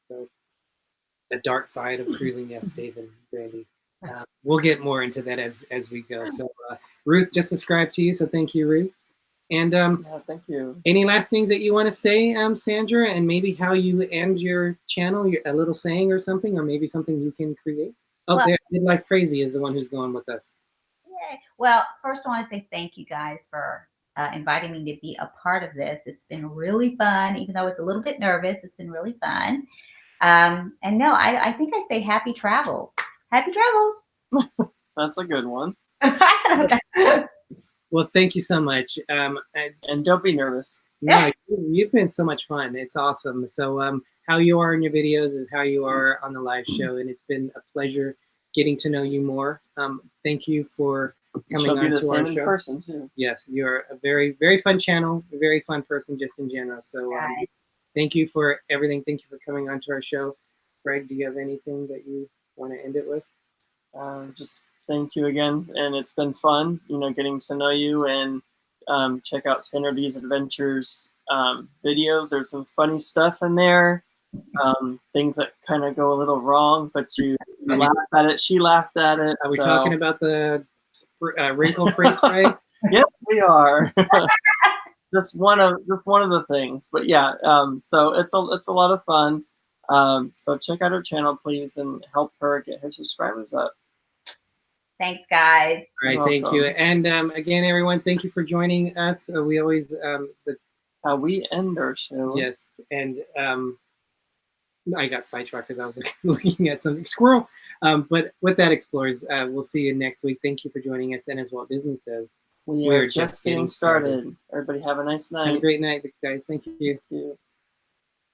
So the dark side of cruising, yes, Dave and Brandy. We'll get more into that as we go. So Ruth just subscribed to you, so thank you, Ruth. And thank you. Any last things that you want to say, Sandra, and maybe how you end your channel, a little saying or something, or maybe something you can create? Oh, well, Midlife Crazy is the one who's going with us. Yay. Well, first I want to say thank you guys for inviting me to be a part of this. It's been really fun, even though it's a little bit nervous. It's been really fun. And no, I think I say happy travels. Happy travels. That's a good one. Well, thank you so much. And don't be nervous. No, you've been so much fun. It's awesome. So how you are in your videos is how you are on the live show. And it's been a pleasure getting to know you more. Thank you for coming on to our show. Person too. Yes, you're a very, very fun channel, a very fun person just in general. So thank you for everything. Thank you for coming on to our show. Greg, do you have anything that you want to end it with? Just thank you again, and it's been fun, getting to know you, and check out Sandra D's Adventures videos. There's some funny stuff in there, things that kind of go a little wrong, but you laugh at it. She laughed at it. Are we talking about the wrinkle-free spray? Yes, we are. Just one of the things, but yeah. So it's a lot of fun. So check out her channel, please, and help her get her subscribers up. Thanks, guys. All right, thank you. And again, everyone, thank you for joining us. We always how we end our show. Yes, and I got sidetracked because I was looking at something. Squirrel. But with that, Explorers, we'll see you next week. Thank you for joining us. And as Walt Disney says, we are just getting started. Everybody have a nice night. Have a great night, guys. Thank you. Thank you.